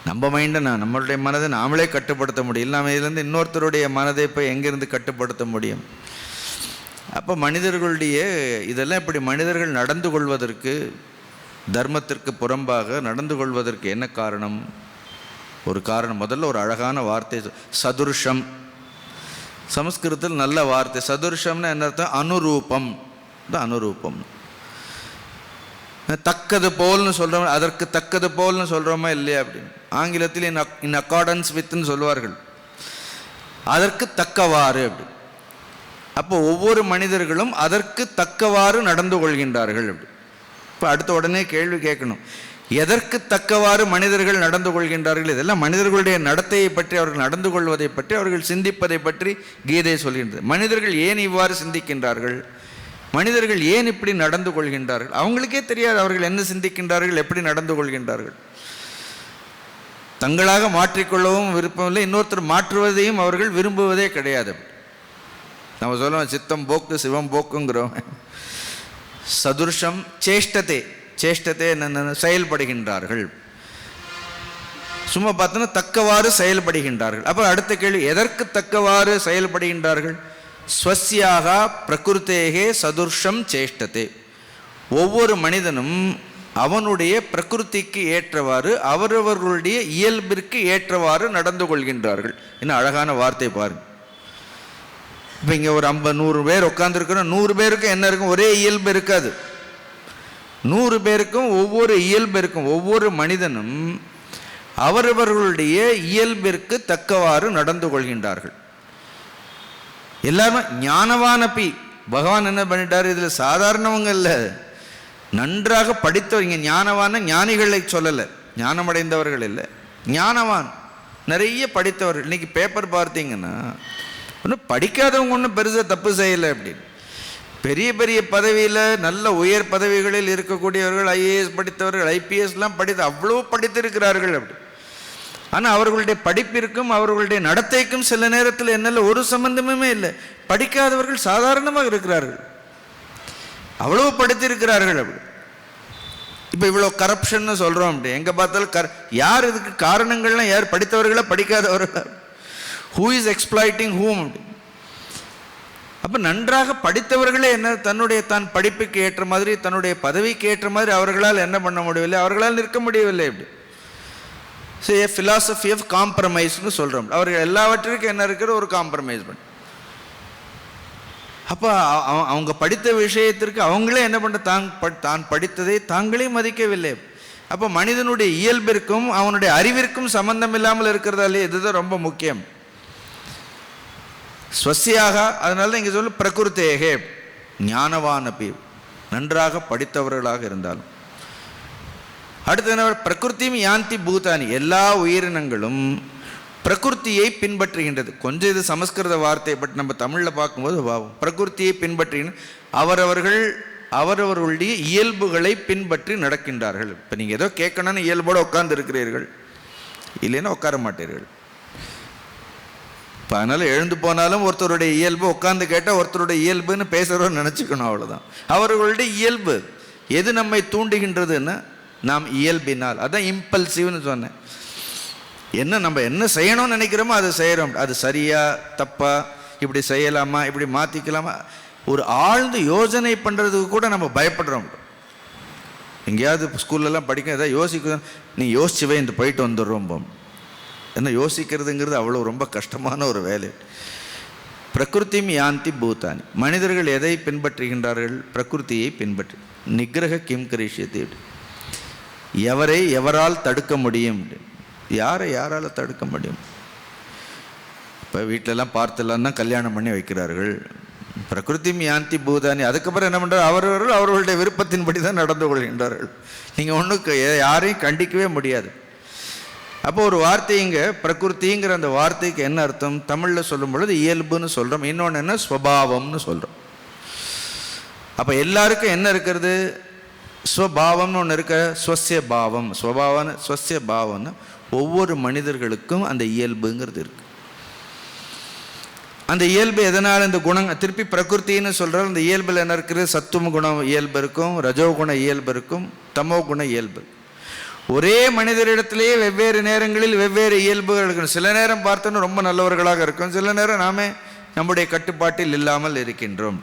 நம்ம மைண்டை நம்மளுடைய மனதை நாமளே கட்டுப்படுத்த முடியும். நாம் இதுலேருந்து இன்னொருத்தருடைய மனதை இப்போ எங்கேருந்து கட்டுப்படுத்த முடியும்? அப்போ மனிதர்களுடைய இதெல்லாம் இப்படி மனிதர்கள் நடந்து கொள்வதற்கு, தர்மத்திற்கு புறம்பாக நடந்து கொள்வதற்கு என்ன காரணம்? ஒரு காரணம், முதல்ல ஒரு அழகான வார்த்தை சதுர்ஷம். சமஸ்கிருதத்தில் நல்ல வார்த்தை. சதுர்ஷம்னு என்ன அர்த்தம்? அனுரூபம். அனுரூபம் தக்கது போல்னு சொல்கிறோம், அதற்கு தக்கது போல்னு சொல்கிறோமா இல்லையா? அப்படின்னு ஆங்கிலத்தில் இன் அக்கார்டன்ஸ் வித்ன்னு சொல்லுவார்கள். அதற்கு தக்கவாறு. அப்படி அப்போ ஒவ்வொரு மனிதர்களும் அதற்கு தக்கவாறு நடந்து கொள்கின்றார்கள். அப்படி இப்போ அடுத்த உடனே கேள்வி கேட்கணும், எதற்கு தக்கவாறு மனிதர்கள் நடந்து கொள்கின்றார்கள்? இதெல்லாம் மனிதர்களுடைய நடத்தையை பற்றி, அவர்கள் நடந்து கொள்வதை பற்றி, அவர்கள் சிந்திப்பதை பற்றி கீதை சொல்கின்றது. மனிதர்கள் ஏன் இவ்வாறு சிந்திக்கின்றார்கள்? மனிதர்கள் ஏன் இப்படி நடந்து கொள்கின்றார்கள்? அவங்களுக்கே தெரியாது அவர்கள் என்ன சிந்திக்கின்றார்கள், எப்படி நடந்து கொள்கின்றார்கள். தங்களாக மாற்றிக்கொள்ளவும் விருப்பமில்லை, இன்னொருத்தர் மாற்றுவதையும் அவர்கள் விரும்புவதே கிடையாது. நம்ம சொல்லுவோம் சித்தம் போக்கு சிவம் போக்குங்கிறோம். சதுர்ஷம் சேஷ்டத்தை. சேஷ்டத்தை என்ன? செயல்படுகின்றார்கள். சும்மா பார்த்தோன்னா தக்கவாறு செயல்படுகின்றார்கள். அப்போ அடுத்த கேள்வி, எதற்கு தக்கவாறு செயல்படுகின்றார்கள்? ஸ்வஸ்யாக பிரகிருத்தேகே சதுர்ஷம் சேஷ்டத்தை. ஒவ்வொரு மனிதனும் அவனுடைய பிரகிருதிக்கு ஏற்றவாறு, அவரவர்களுடைய இயல்பிற்கு ஏற்றவாறு நடந்து கொள்கின்றார்கள். என்ன அழகான வார்த்தை பாருங்க. இப்போ இங்கே ஒரு 50-100 பேர் உட்காந்துருக்கிறோம். 100 பேருக்கும் என்ன இருக்கும்? ஒரே இயல்பு இருக்காது. 100 பேருக்கும் ஒவ்வொரு இயல்பு இருக்கும். ஒவ்வொரு மனிதனும் அவரவர்களுடைய இயல்பிற்கு தக்கவாறு நடந்து கொள்கின்றார்கள். எல்லாருமே ஞானவானபி. பகவான் என்ன பண்ணிட்டார்? இதில் சாதாரணவங்க இல்லை, நன்றாக படித்தவங்க. ஞானவான ஞானிகளை சொல்லலை, ஞானமடைந்தவர்கள் இல்லை, ஞானவான் நிறைய படித்தவர்கள். இன்னைக்கு பேப்பர் பார்த்தீங்கன்னா ஒன்றும் படிக்காதவங்க ஒன்றும் பெருசாக தப்பு செய்யலை. அப்படின்னு பெரிய பெரிய பதவியில், நல்ல உயர் பதவிகளில் இருக்கக்கூடியவர்கள், ஐஏஎஸ் படித்தவர்கள், ஐபிஎஸ்லாம் அவ்வளோ படித்திருக்கிறார்கள். அப்படி ஆனால் அவர்களுடைய படிப்பிற்கும் அவர்களுடைய நடத்தைக்கும் சில நேரத்தில் என்னல்ல ஒரு சம்பந்தமுமே இல்லை. படிக்காதவர்கள் சாதாரணமாக இருக்கிறார்கள், அவ்வளோ படித்திருக்கிறார்கள். அப்படி இப்போ இவ்வளோ கரப்ஷன்னு சொல்கிறோம். அப்படி எங்கே பார்த்தாலும் யார் இதுக்கு காரணங்கள்லாம்? யார்? படித்தவர்களா படிக்காதவர்களா? ஹூ இஸ் எக்ஸ்ப்ளாய்டிங் ஹூம்? அப்படி அப்போ நன்றாக படித்தவர்களே என்ன தான் படிப்புக்கு ஏற்ற மாதிரி, தன்னுடைய பதவிக்கு ஏற்ற மாதிரி அவர்களால் என்ன பண்ண முடியவில்லை, அவர்களால் நிற்க முடியவில்லை. இப்படி philosophy of compromise சொல்றோம். அவர்கள் எல்லாவற்றிற்கும் என்ன இருக்கிற ஒரு காம்ப்ரமைஸ் பண்ணி அப்போ அவங்க படித்த விஷயத்திற்கு அவங்களே என்ன பண்ண தான் படித்ததை தாங்களே மதிக்கவில்லை. அப்போ மனிதனுடைய இயல்பிற்கும் அவனுடைய அறிவிற்கும் சம்பந்தம் இல்லாமல் இருக்கிறதாலே இதுதான் ரொம்ப முக்கியம். ஸ்வசியாக, அதனால தான் இங்கே சொல்ல பிரகிருத்தேகே ஞானவான் அப்பி, நன்றாக படித்தவர்களாக இருந்தாலும். அடுத்து என்ன, பிரகிருத்தியும் யாந்தி பூதானி, எல்லா உயிரினங்களும் பிரகிருத்தியை பின்பற்றுகின்றது. கொஞ்சம் இது சமஸ்கிருத வார்த்தை, பட் நம்ம தமிழில் பார்க்கும்போது பிரகிருத்தியை பின்பற்றுகின்ற அவரவர்களுடைய இயல்புகளை பின்பற்றி நடக்கின்றார்கள். இப்போ நீங்கள் ஏதோ கேட்கணும்னு இயல்போடு உட்கார்ந்து இருக்கிறீர்கள், இல்லைன்னா உட்கார மாட்டீர்கள். இப்போ அதனால் எழுந்து போனாலும் ஒருத்தருடைய இயல்பு, உட்காந்து கேட்டால் ஒருத்தருடைய இயல்புன்னு பேசுகிறோன்னு நினச்சிக்கணும், அவ்வளோதான். அவர்களுடைய இயல்பு எது நம்மை தூண்டுகின்றதுன்னா நாம் இயல்பினால், அதான் இம்பல்சிவ்னு சொன்னேன். நம்ம என்ன செய்யணும்னு நினைக்கிறோமோ அதை செய்கிறோம். அது சரியா தப்பா, இப்படி செய்யலாமா, இப்படி மாற்றிக்கலாமா, ஒரு ஆழ்ந்து யோசனை பண்ணுறதுக்கு கூட நம்ம பயப்படுறோம். எங்கேயாவது ஸ்கூல்லலாம் படிக்க ஏதாவது யோசிக்க, நீ யோசிச்சுவே இந்த போயிட்டு வந்துடுறோம். என்ன யோசிக்கிறதுங்கிறது அவ்வளோ ரொம்ப கஷ்டமான ஒரு வேலை. பிரகிருத்தியும் யாந்தி பூதானி, மனிதர்கள் எதை பின்பற்றுகின்றார்கள்? பிரகிருத்தியை பின்பற்றி. நிகிரக கிம் கரிஷ்யத்தை, எவரை எவரால் தடுக்க முடியும்? யாரால் தடுக்க முடியும்? இப்போ வீட்டிலலாம் பார்த்துலாம் தான் கல்யாணம் பண்ணி வைக்கிறார்கள். பிரகிருத்தியும் யாந்தி பூதானி, அதுக்கப்புறம் என்ன பண்ணுறாரு? அவர்களுடைய விருப்பத்தின்படி தான் நடந்து கொள்கின்றார்கள். நீங்கள் ஒன்றும் யாரையும் கண்டிக்கவே முடியாது. அப்போ ஒரு வார்த்தை இங்கே பிரகிருத்திங்கிற அந்த வார்த்தைக்கு என்ன அர்த்தம்? தமிழில் சொல்லும் பொழுது இயல்புன்னு சொல்கிறோம், இன்னொன்று என்ன ஸ்வபாவம்னு சொல்கிறோம். அப்போ எல்லாருக்கும் என்ன இருக்கிறது? ஸ்வபாவம்னு ஒன்று இருக்க, ஸ்வசிய பாவம். ஸ்வசிய பாவம்னு ஒவ்வொரு மனிதர்களுக்கும் அந்த இயல்புங்கிறது இருக்கு. அந்த இயல்பு எதனால்? இந்த குணம் திருப்பி பிரகிருத்தின்னு சொல்கிறார். அந்த இயல்பில் என்ன இருக்குது? சத்துவ குணம் இயல்பு இருக்கும், ரஜோகுண இயல்பு இருக்கும், தமோ குண இயல்பு. ஒரே மனிதரிடத்திலேயே வெவ்வேறு நேரங்களில் வெவ்வேறு இயல்புகள் இருக்கணும். சில நேரம் பார்த்தோன்னா ரொம்ப நல்லவர்களாக இருக்கும், சில நேரம் நாமே நம்முடைய கட்டுப்பாட்டில் இல்லாமல் இருக்கின்றோம்.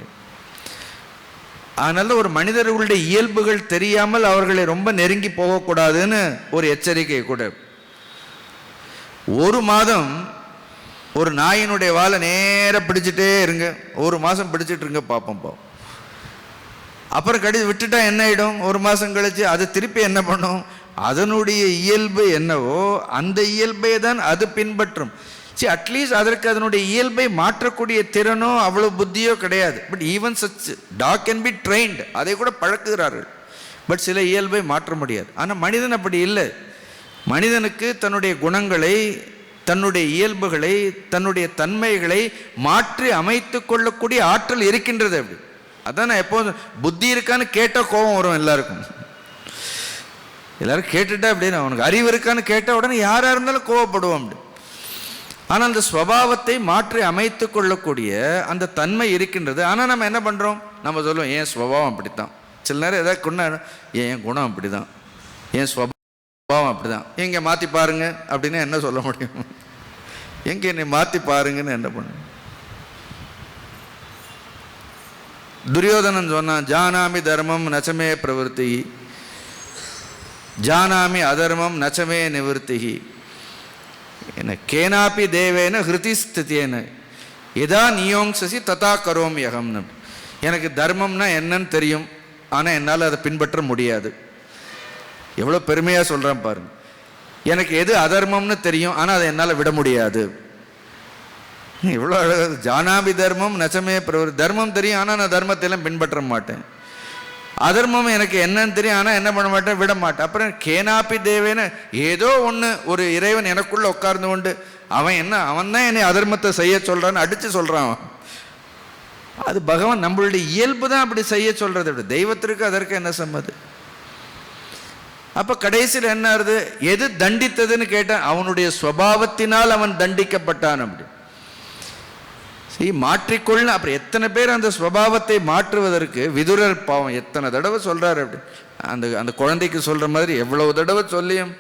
அதனால ஒரு மனிதர்களுடைய இயல்புகள் தெரியாமல் அவர்களை ரொம்ப நெருங்கி போகக்கூடாதுன்னு ஒரு எச்சரிக்கை கூட. ஒரு மாதம் ஒரு நாயினுடைய வாழை நேராக பிடிச்சிட்டே இருங்க, ஒரு மாதம் பிடிச்சிட்டு இருங்க, பார்ப்போம். அப்புறம் விட்டுட்டா என்ன ஆகிடும்? ஒரு மாதம் கழிச்சு அது திருப்பி என்ன பண்ணும்? அதனுடைய இயல்பு என்னவோ அந்த இயல்பை தான் அது பின்பற்றும். அட்லீஸ்ட் அதற்கு அதனுடைய இயல்பை மாற்றக்கூடிய திறனோ அவ்வளோ புத்தியோ கிடையாது. But even such dog can be trained, அதை கூட பழக்குகிறார்கள். பட் சில இயல்பை மாற்ற முடியாது. ஆனால் மனிதன் அப்படி இல்லை. மனிதனுக்கு தன்னுடைய குணங்களை, தன்னுடைய இயல்புகளை, தன்னுடைய தன்மைகளை மாற்றி அமைத்து கொள்ளக்கூடிய ஆற்றல் இருக்கின்றது. அப்படி அதான் நான் எப்போதும் புத்தி இருக்கான்னு கேட்டால் கோபம் வரும் எல்லாருக்கும். எல்லாரும் கேட்டுட்டா அப்படின்னு அவனுக்கு அறிவு இருக்கான்னு கேட்டால் உடனே யாராக இருந்தாலும் கோவப்படுவோம். ஆனால் அந்த ஸ்வபாவத்தை மாற்றி அமைத்து கொள்ளக்கூடிய அந்த தன்மை இருக்கின்றது. ஆனால் நம்ம என்ன பண்ணுறோம்? நம்ம சொல்லுவோம் என் ஸ்வபாவம் அப்படித்தான். சில நேரம் ஏதாவது கொண்டா என் குணம் அப்படி தான், என் ஸ்வபாவம் அப்படி தான், எங்கே மாற்றி பாருங்க அப்படின்னு என்ன சொல்ல முடியும்? எங்கே என்னை மாற்றி பாருங்கன்னு என்ன பண்ண? துரியோதனன் சொன்னான், ஜானாமி தர்மம் நச்சமே பிரவருத்தி, ஜானாமி அதர்மம் நச்சமே நிவர்த்தி, என்ன கேனாப்பி தேவேன ஹிருதி ஸ்திதியேன எதா நியோங்சசி ததா கரோம் யகம்னு. எனக்கு தர்மம்னா என்னன்னு தெரியும், ஆனால் என்னால் அதை பின்பற்ற முடியாது. எவ்வளோ பெருமையாக சொல்கிறேன் பாருங்க. எனக்கு எது அதர்மம்னு தெரியும், ஆனால் அதை என்னால் விட முடியாது. இவ்வளோ அழகாக ஜானாபி தர்மம் நச்சமே பிரவருத்தி. தர்மம் தெரியும், ஆனால் நான் தர்மத்தையெல்லாம் பின்பற்ற மாட்டேன். அதர்மம் எனக்கு என்னன்னு தெரியும், ஆனால் என்ன பண்ண மாட்டேன், விட மாட்டேன். அப்புறம் கேனாப்பி தேவேன்னு ஏதோ ஒன்று, ஒரு இறைவன் எனக்குள்ளே உட்கார்ந்து கொண்டு அவன் தான் என்னை அதர்மத்தை செய்ய சொல்கிறான்னு அடித்து சொல்கிறான். அது பகவான் நம்மளுடைய இயல்பு தான் அப்படி செய்ய சொல்கிறது. அப்படி தெய்வத்திற்கு அதற்கு என்ன சம்மது? அப்போ கடைசியில் என்ன ஆகுது? எது தண்டித்ததுன்னு கேட்டான், அவனுடைய ஸ்வபாவத்தினால் அவன் தண்டிக்கப்பட்டான். அப்படி மாற்றிக்கொள்ள. அப்புறம் எத்தனை பேர் அந்த ஸ்வபாவத்தை மாற்றுவதற்கு விதுரர் பாவம் எத்தனை தடவை சொல்றாரு. அப்படி அந்த குழந்தைக்கு சொல்ற மாதிரி எவ்வளவு தடவை சொல்லியும்.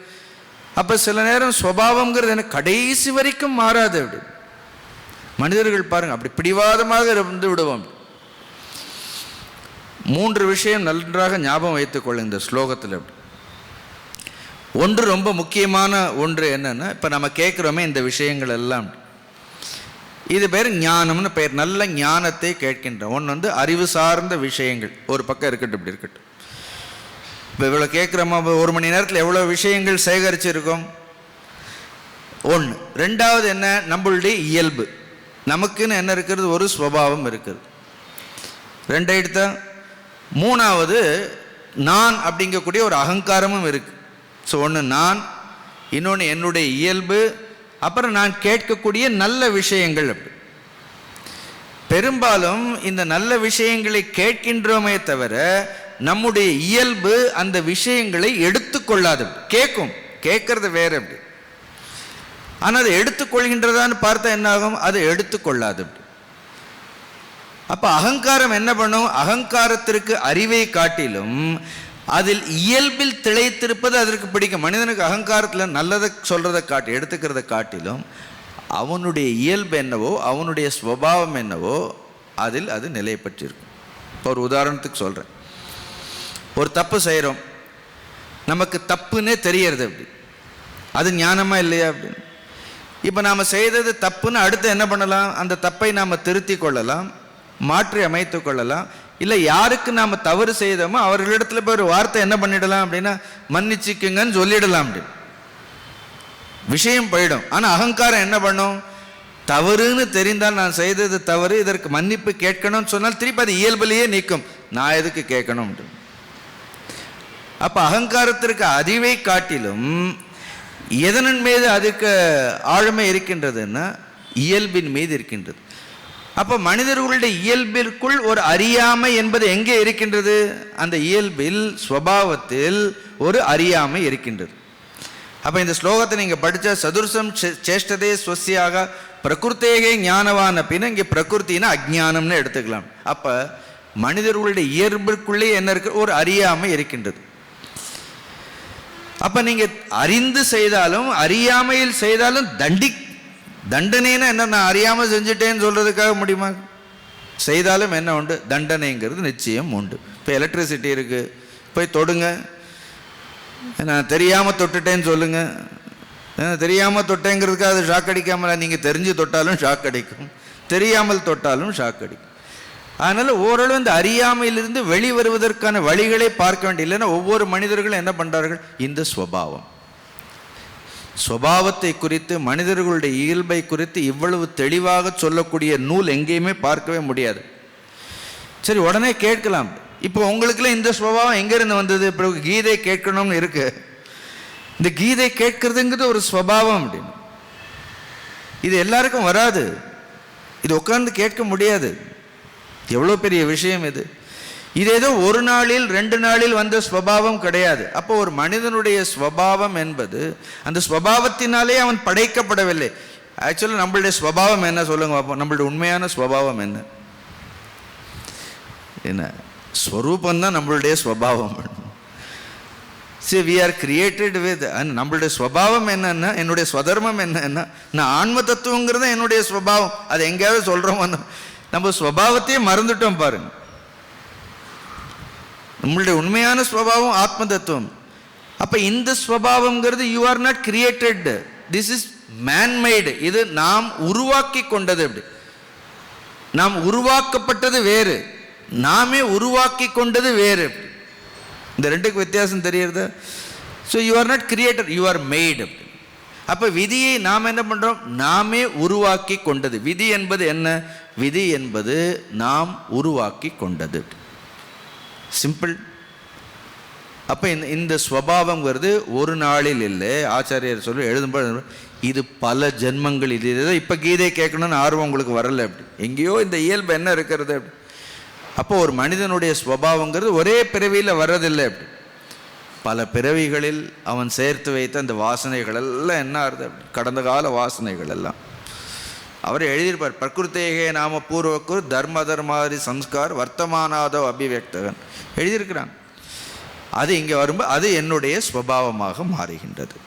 அப்ப சில நேரம் ஸ்வபாவம்ங்கிறது எனக்கு கடைசி வரைக்கும் மாறாது. அப்படி மனிதர்கள் பாருங்க, அப்படி பிடிவாதமாக இருந்து விடுவோம். 3 விஷயம் நன்றாக ஞாபகம் வைத்துக் கொள்ள இந்த ஸ்லோகத்தில். அப்படி ஒன்று ரொம்ப முக்கியமான ஒன்று என்னன்னா, இப்ப நம்ம கேட்கிறோமே இந்த விஷயங்கள் எல்லாம், இது பேர் ஞானம்னு பெயர். நல்ல ஞானத்தை கேட்கின்றோம். ஒன்று வந்து அறிவு சார்ந்த விஷயங்கள் ஒரு பக்கம் இருக்கட்டும், இப்படி இருக்கட்டும். இப்போ இவ்வளோ கேட்குறோமா, 1 மணி நேரத்தில் எவ்வளோ விஷயங்கள் சேகரிச்சிருக்கோம். ஒன்று. ரெண்டாவது என்ன, நம்மளுடைய இயல்பு, நமக்குன்னு என்ன இருக்கிறது, ஒரு ஸ்வபாவம் இருக்குது. 2 எடுத்தா. மூணாவது நான் அப்படிங்கக்கூடிய ஒரு அகங்காரமும் இருக்குது. ஸோ ஒன்று நான், இன்னொன்று என்னுடைய இயல்பு, அப்புறம் நான் கேட்கக்கூடிய நல்ல விஷயங்கள். அப்படி பெரும்பாலும் இந்த நல்ல விஷயங்களை கேட்கின்றோமே தவிர நம்முடைய இயல்பு அந்த விஷயங்களை எடுத்துக்கொள்ளாது. கேட்கறது வேற. அப்படி ஆனால் அது எடுத்துக்கொள்கின்றதான்னு பார்த்தா என்ன ஆகும், அது எடுத்துக்கொள்ளாது. அப்போ அகங்காரம் என்ன பண்ணும், அகங்காரத்திற்கு அறிவை காட்டிலும் அதில் இயல்பில் திளைத்திருப்பது அதற்கு பிடிக்கும். மனிதனுக்கு அகங்காரத்தில் நல்லதை சொல்கிறதை எடுத்துக்கிறத காட்டிலும் அவனுடைய இயல்பு என்னவோ, அவனுடைய ஸ்வபாவம் என்னவோ அதில் அது நிலை பெற்றிருக்கும். இப்போ ஒரு உதாரணத்துக்கு சொல்கிறேன். ஒரு தப்பு செய்கிறோம், நமக்கு தப்புன்னே தெரியறது. அப்படி அது ஞானமா இல்லையா அப்படின்னு. இப்போ நாம் செய்தது தப்புன்னு அடுத்து என்ன பண்ணலாம், அந்த தப்பை நாம் திருத்தி கொள்ளலாம், மாற்றி அமைத்து கொள்ளலாம். இல்லை யாருக்கு நாம் தவறு செய்தோமோ அவர்களிடத்துல போய் ஒரு வார்த்தை என்ன பண்ணிடலாம் அப்படின்னா, மன்னிச்சுக்குங்கன்னு சொல்லிடலாம். அப்படி விஷயம் போயிடும். ஆனால் அகங்காரம் என்ன பண்ணும், தவறுன்னு தெரிந்தால் நான் செய்தது தவறு, இதற்கு மன்னிப்பு கேட்கணும்னு சொன்னால் திருப்பி அது இயல்பிலேயே நிற்கும், நான் எதுக்கு கேட்கணும். அப்போ அகங்காரத்திற்கு அறிவை காட்டிலும் எதனின் மீது அதுக்கு ஆழமை இருக்கின்றதுன்னா இயல்பின் மீது இருக்கின்றது. அப்போ மனிதர்களுடைய இயல்பிற்குள் ஒரு அறியாமை என்பது எங்கே இருக்கின்றது, அந்த இயல்பில் ஸ்வபாவத்தில் ஒரு அறியாமை இருக்கின்றது. அப்போ இந்த ஸ்லோகத்தை நீங்கள் படித்தா சதுர்சம் சேஷ்டதே ஸ்வசியாக பிரகிருத்தேகே ஞானவான பின்ன இங்கே பிரகிருத்தினா அஜ்ஞானம்னு எடுத்துக்கலாம். அப்போ மனிதர்களுடைய இயல்பிற்குள்ளே என்ன இருக்கு, ஒரு அறியாமை இருக்கின்றது. அப்போ நீங்கள் அறிந்து செய்தாலும் அறியாமையில் செய்தாலும் தண்டனைன்னா என்ன, நான் அறியாமல் செஞ்சுட்டேன்னு சொல்கிறதுக்காக முடியுமா? செய்தாலும் என்ன உண்டு, தண்டனைங்கிறது நிச்சயம் உண்டு. இப்போ எலக்ட்ரிசிட்டி இருக்குது, போய் தொடுங்க, நான் தெரியாமல் தொட்டுட்டேன்னு சொல்லுங்கள். தெரியாமல் தொட்டேங்கிறதுக்காக அது ஷாக் அடிக்காமல், நீங்கள் தெரிஞ்சு தொட்டாலும் ஷாக் அடிக்கும், தெரியாமல் தொட்டாலும் ஷாக் அடிக்கும். அதனால் ஓரளவு இந்த அறியாமையிலிருந்து வெளிவருவதற்கான வழிகளை பார்க்க வேண்டிய. இல்லைன்னா ஒவ்வொரு மனிதர்களும் என்ன பண்ணுறார்கள், இந்த ஸ்வபாவத்தை குறித்து, மனிதர்களுடைய இயல்பை குறித்து இவ்வளவு தெளிவாக சொல்லக்கூடிய நூல் எங்கேயுமே பார்க்கவே முடியாது. சரி, உடனே கேட்கலாம், இப்போ உங்களுக்குலாம் இந்த ஸ்வபாவம் எங்கேருந்து வந்தது? இப்போ கீதை கேட்கணும்னு இருக்கு. இந்த கீதை கேட்கறதுங்கிறது ஒரு ஸ்வபாவம் அப்படின்னு. இது எல்லாருக்கும் வராது, இது உட்கார்ந்து கேட்க முடியாது. எவ்வளோ பெரிய விஷயம் இது. இது ஏதோ ஒரு நாளில் 2 நாளில் வந்த ஸ்வபாவம் கிடையாது. அப்போ ஒரு மனிதனுடைய ஸ்வபாவம் என்பது அந்த ஸ்வபாவத்தினாலே அவன் படைக்கப்படவில்லை. ஆக்சுவலாக நம்மளுடைய ஸ்வபாவம் என்ன சொல்லுங்க பார்ப்போம். நம்மளுடைய உண்மையான ஸ்வபாவம் என்ன ஸ்வரூபந்தான் நம்மளுடைய ஸ்வபாவம். சரி, வி ஆர் கிரியேட்டட் வித். நம்மளுடைய ஸ்வபாவம் என்னன்னா, என்னுடைய ஸ்வதர்மம் என்னன்னா, நான் ஆன்ம தத்துவங்கிறது என்னுடைய ஸ்வபாவம். அது எங்கேயாவது சொல்கிறோம், நம்ம ஸ்வபாவத்தையே மறந்துட்டோம் பாருங்க. நம்மளுடைய உண்மையான ஸ்வபாவம் ஆத்ம தத்துவம். அப்போ இந்த ஸ்வபாவங்கிறது you are not created, this is manmade. இது நாம் உருவாக்கி கொண்டது. அப்படி நாம் உருவாக்கப்பட்டது வேறு, நாமே உருவாக்கி கொண்டது வேறு. இந்த ரெண்டுக்கு வித்தியாசம் தெரியுது. So you are not created, you are மேடு. அப்போ விதியை நாம் என்ன பண்ணுறோம், நாமே உருவாக்கி கொண்டது. விதி என்பது என்ன, விதி என்பது நாம் உருவாக்கி கொண்டது. சிம்பிள். அப்போ இந்த ஸ்வபாவங்கிறது ஒரு நாளில் இல்லை. ஆச்சாரியர் சொல்லி எழுதும்போது இது பல ஜென்மங்கள். இது ஏதோ இப்போ கீதை கேட்கணும்னு ஆர்வம் உங்களுக்கு வரலை. அப்படி எங்கேயோ இந்த இயல்பு என்ன இருக்கிறது. அப்படி அப்போ ஒரு மனிதனுடைய ஸ்வபாவங்கிறது ஒரே பிறவியில் வர்றதில்லை. அப்படி பல பிறவிகளில் அவன் சேர்த்து வைத்த அந்த வாசனைகள் எல்லாம் என்ன ஆகுது, அப்படி கடந்த கால வாசனைகள் எல்லாம் அவர் எழுதியிருப்பார். பிரகிருத்தேகே நாம பூர்வக்கு தர்ம தர்மாதி சம்ஸ்கார் வர்த்தமானாதோ அபிவியக்தகன் எழுதியிருக்கிறான். அது இங்கே வரும்போது அது என்னுடைய ஸ்வபாவமாக மாறுகின்றது.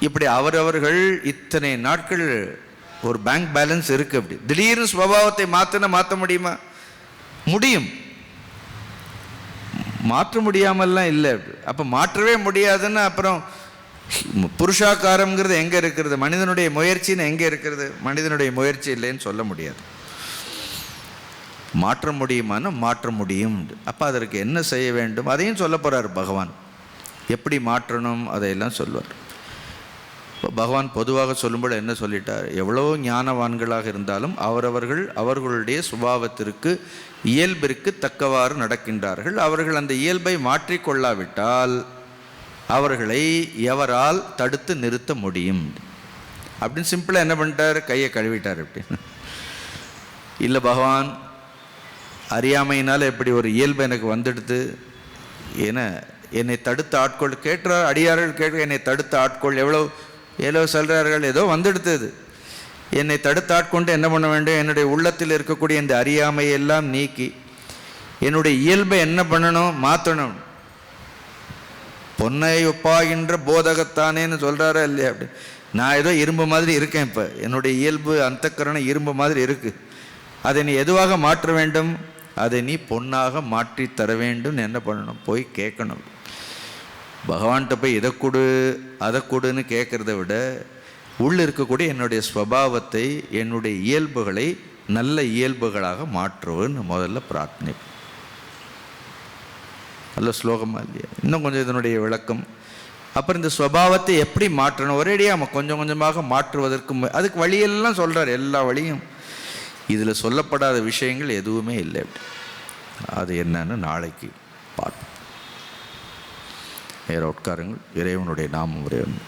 இப்படி அவரவர்கள் இத்தனை நாட்கள் ஒரு பேங்க் பேலன்ஸ் இருக்குது. அப்படி திடீர்னு ஸ்வபாவத்தை மாற்ற முடியுமா? முடியும், மாற்ற முடியாமல்லாம் இல்லை. அப்போ மாற்றவே முடியாதுன்னு அப்புறம் புருஷாகாரம்ங்கிறது எங்கே இருக்கிறது? மனிதனுடைய முயற்சின்னு எங்கே இருக்கிறது? மனிதனுடைய முயற்சி இல்லைன்னு சொல்ல முடியாது. மாற்ற முடியுமானா மாற்ற முடியும். அப்போ அதற்கு என்ன செய்ய வேண்டும் அதையும் சொல்ல போகிறார் பகவான். எப்படி மாற்றணும் அதையெல்லாம் சொல்வார். இப்போ பகவான் பொதுவாக சொல்லும்போது என்ன சொல்லிட்டார்? எவ்வளோ ஞானவான்களாக இருந்தாலும் அவர்களுடைய சுபாவத்திற்கு இயல்பிற்கு தக்கவாறு நடக்கின்றார்கள். அவர்கள் அந்த இயல்பை மாற்றிக்கொள்ளாவிட்டால் அவர்களை எவரால் தடுத்து நிறுத்த முடியும் அப்படின்னு சிம்பிளாக என்ன பண்ணிட்டார்? கையை கழுவிட்டார். அப்படின்னு இல்லை, பகவான் அறியாமையினால் எப்படி ஒரு இயல்பு எனக்கு வந்துடுது, ஏன்னா என்னை தடுத்த ஆட்கொள் கேட்கிறார். அடியார்கள் கேட்க என்னை தடுத்த ஆட்கொள் எவ்வளோ சொல்கிறார்கள், ஏதோ வந்துடுத்தது. என்னை தடுத்து ஆட்கொண்டு என்ன பண்ண வேண்டும்? என்னுடைய உள்ளத்தில் இருக்கக்கூடிய இந்த அறியாமையெல்லாம் நீக்கி என்னுடைய இயல்பை என்ன பண்ணணும்? மாற்றணும். பொன்னை ஒப்பாகின்ற போதகத்தானேன்னு சொல்கிறாரா இல்லையா? அப்படி நான் ஏதோ இரும்பு மாதிரி இருக்கேன். இப்போ என்னுடைய இயல்பு அந்தக்கரணம் இரும்பு மாதிரி இருக்குது. அதை நீ எதுவாக மாற்ற வேண்டும்? அதை நீ பொன்னாக மாற்றி தர வேண்டும். என்ன பண்ணணும்? போய் கேட்கணும். பகவான்கிட்ட போய் இதை கொடு அதை கொடுன்னு கேட்குறத விட உள்ள இருக்கக்கூடிய என்னுடைய ஸ்வபாவத்தை, என்னுடைய இயல்புகளை நல்ல இயல்புகளாக மாற்றுவன்னு முதல்ல பிரார்த்தனை. நல்ல ஸ்லோகமாக இல்லையா? இன்னும் கொஞ்சம் இதனுடைய விளக்கம். அப்புறம் இந்த ஸ்வபாவத்தை எப்படி மாற்றணும்? ஒரேடியாக நம்ம கொஞ்சம் கொஞ்சமாக மாற்றுவதற்கு அதுக்கு வழியெல்லாம் சொல்கிறார். எல்லா வழியும் இதில் சொல்லப்படாத விஷயங்கள் எதுவுமே இல்லை. அது என்னன்னு நாளைக்கு பார்ப்போம். வேற உட்காருங்கள். இறைவனுடைய நாமம் உரையணும்.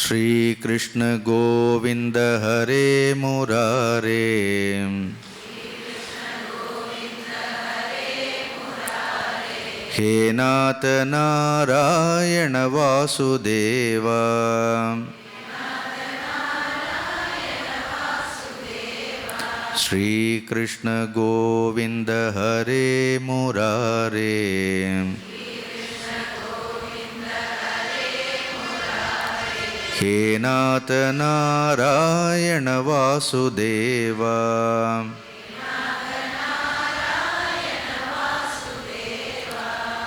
ஸ்ரீ கிருஷ்ண கோவிந்த ஹரே முராரே, ஹே நாத நாராயண வாசுதேவா, ஸ்ரீ கிருஷ்ண கோவிந்த ஹரே முராரே, ஹே நாத நாராயண வாசுதேவா,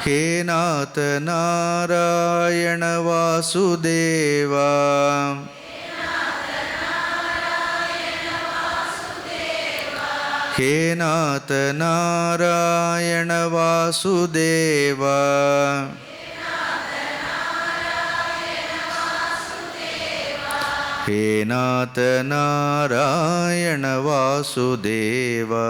ஹே நாத நாராயண வாசுதேவா, ஹே நாத நாராயண வாசுதேவா, ஹே நாத நாராயண வாசுதேவா,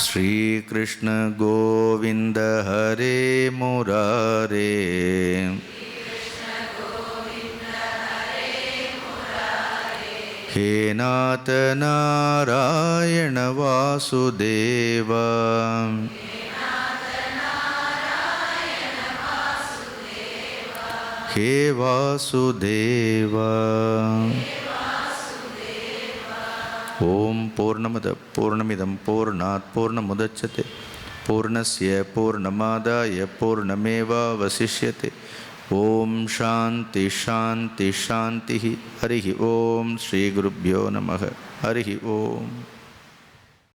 ஸ்ரீ கிருஷ்ண கோவிந்த ஹரே முராரே, ஹே நாத நாராயண வாசுதேவா, ஹே வாசுதேவா. ஓம் பூர்ணமத பூர்ணமிதம் பூர்ணாத் பூர்ணமுதச்யதே பூர்ணஸ்ய பூர்ணமாதாய பூர்ணமேவாவசிஷ்யதே. ஓம் சாந்தி சாந்தி சாந்தி. ஹரி ஓம். ஸ்ரீ குருப்யோ நமः. ஹரி ஓம்.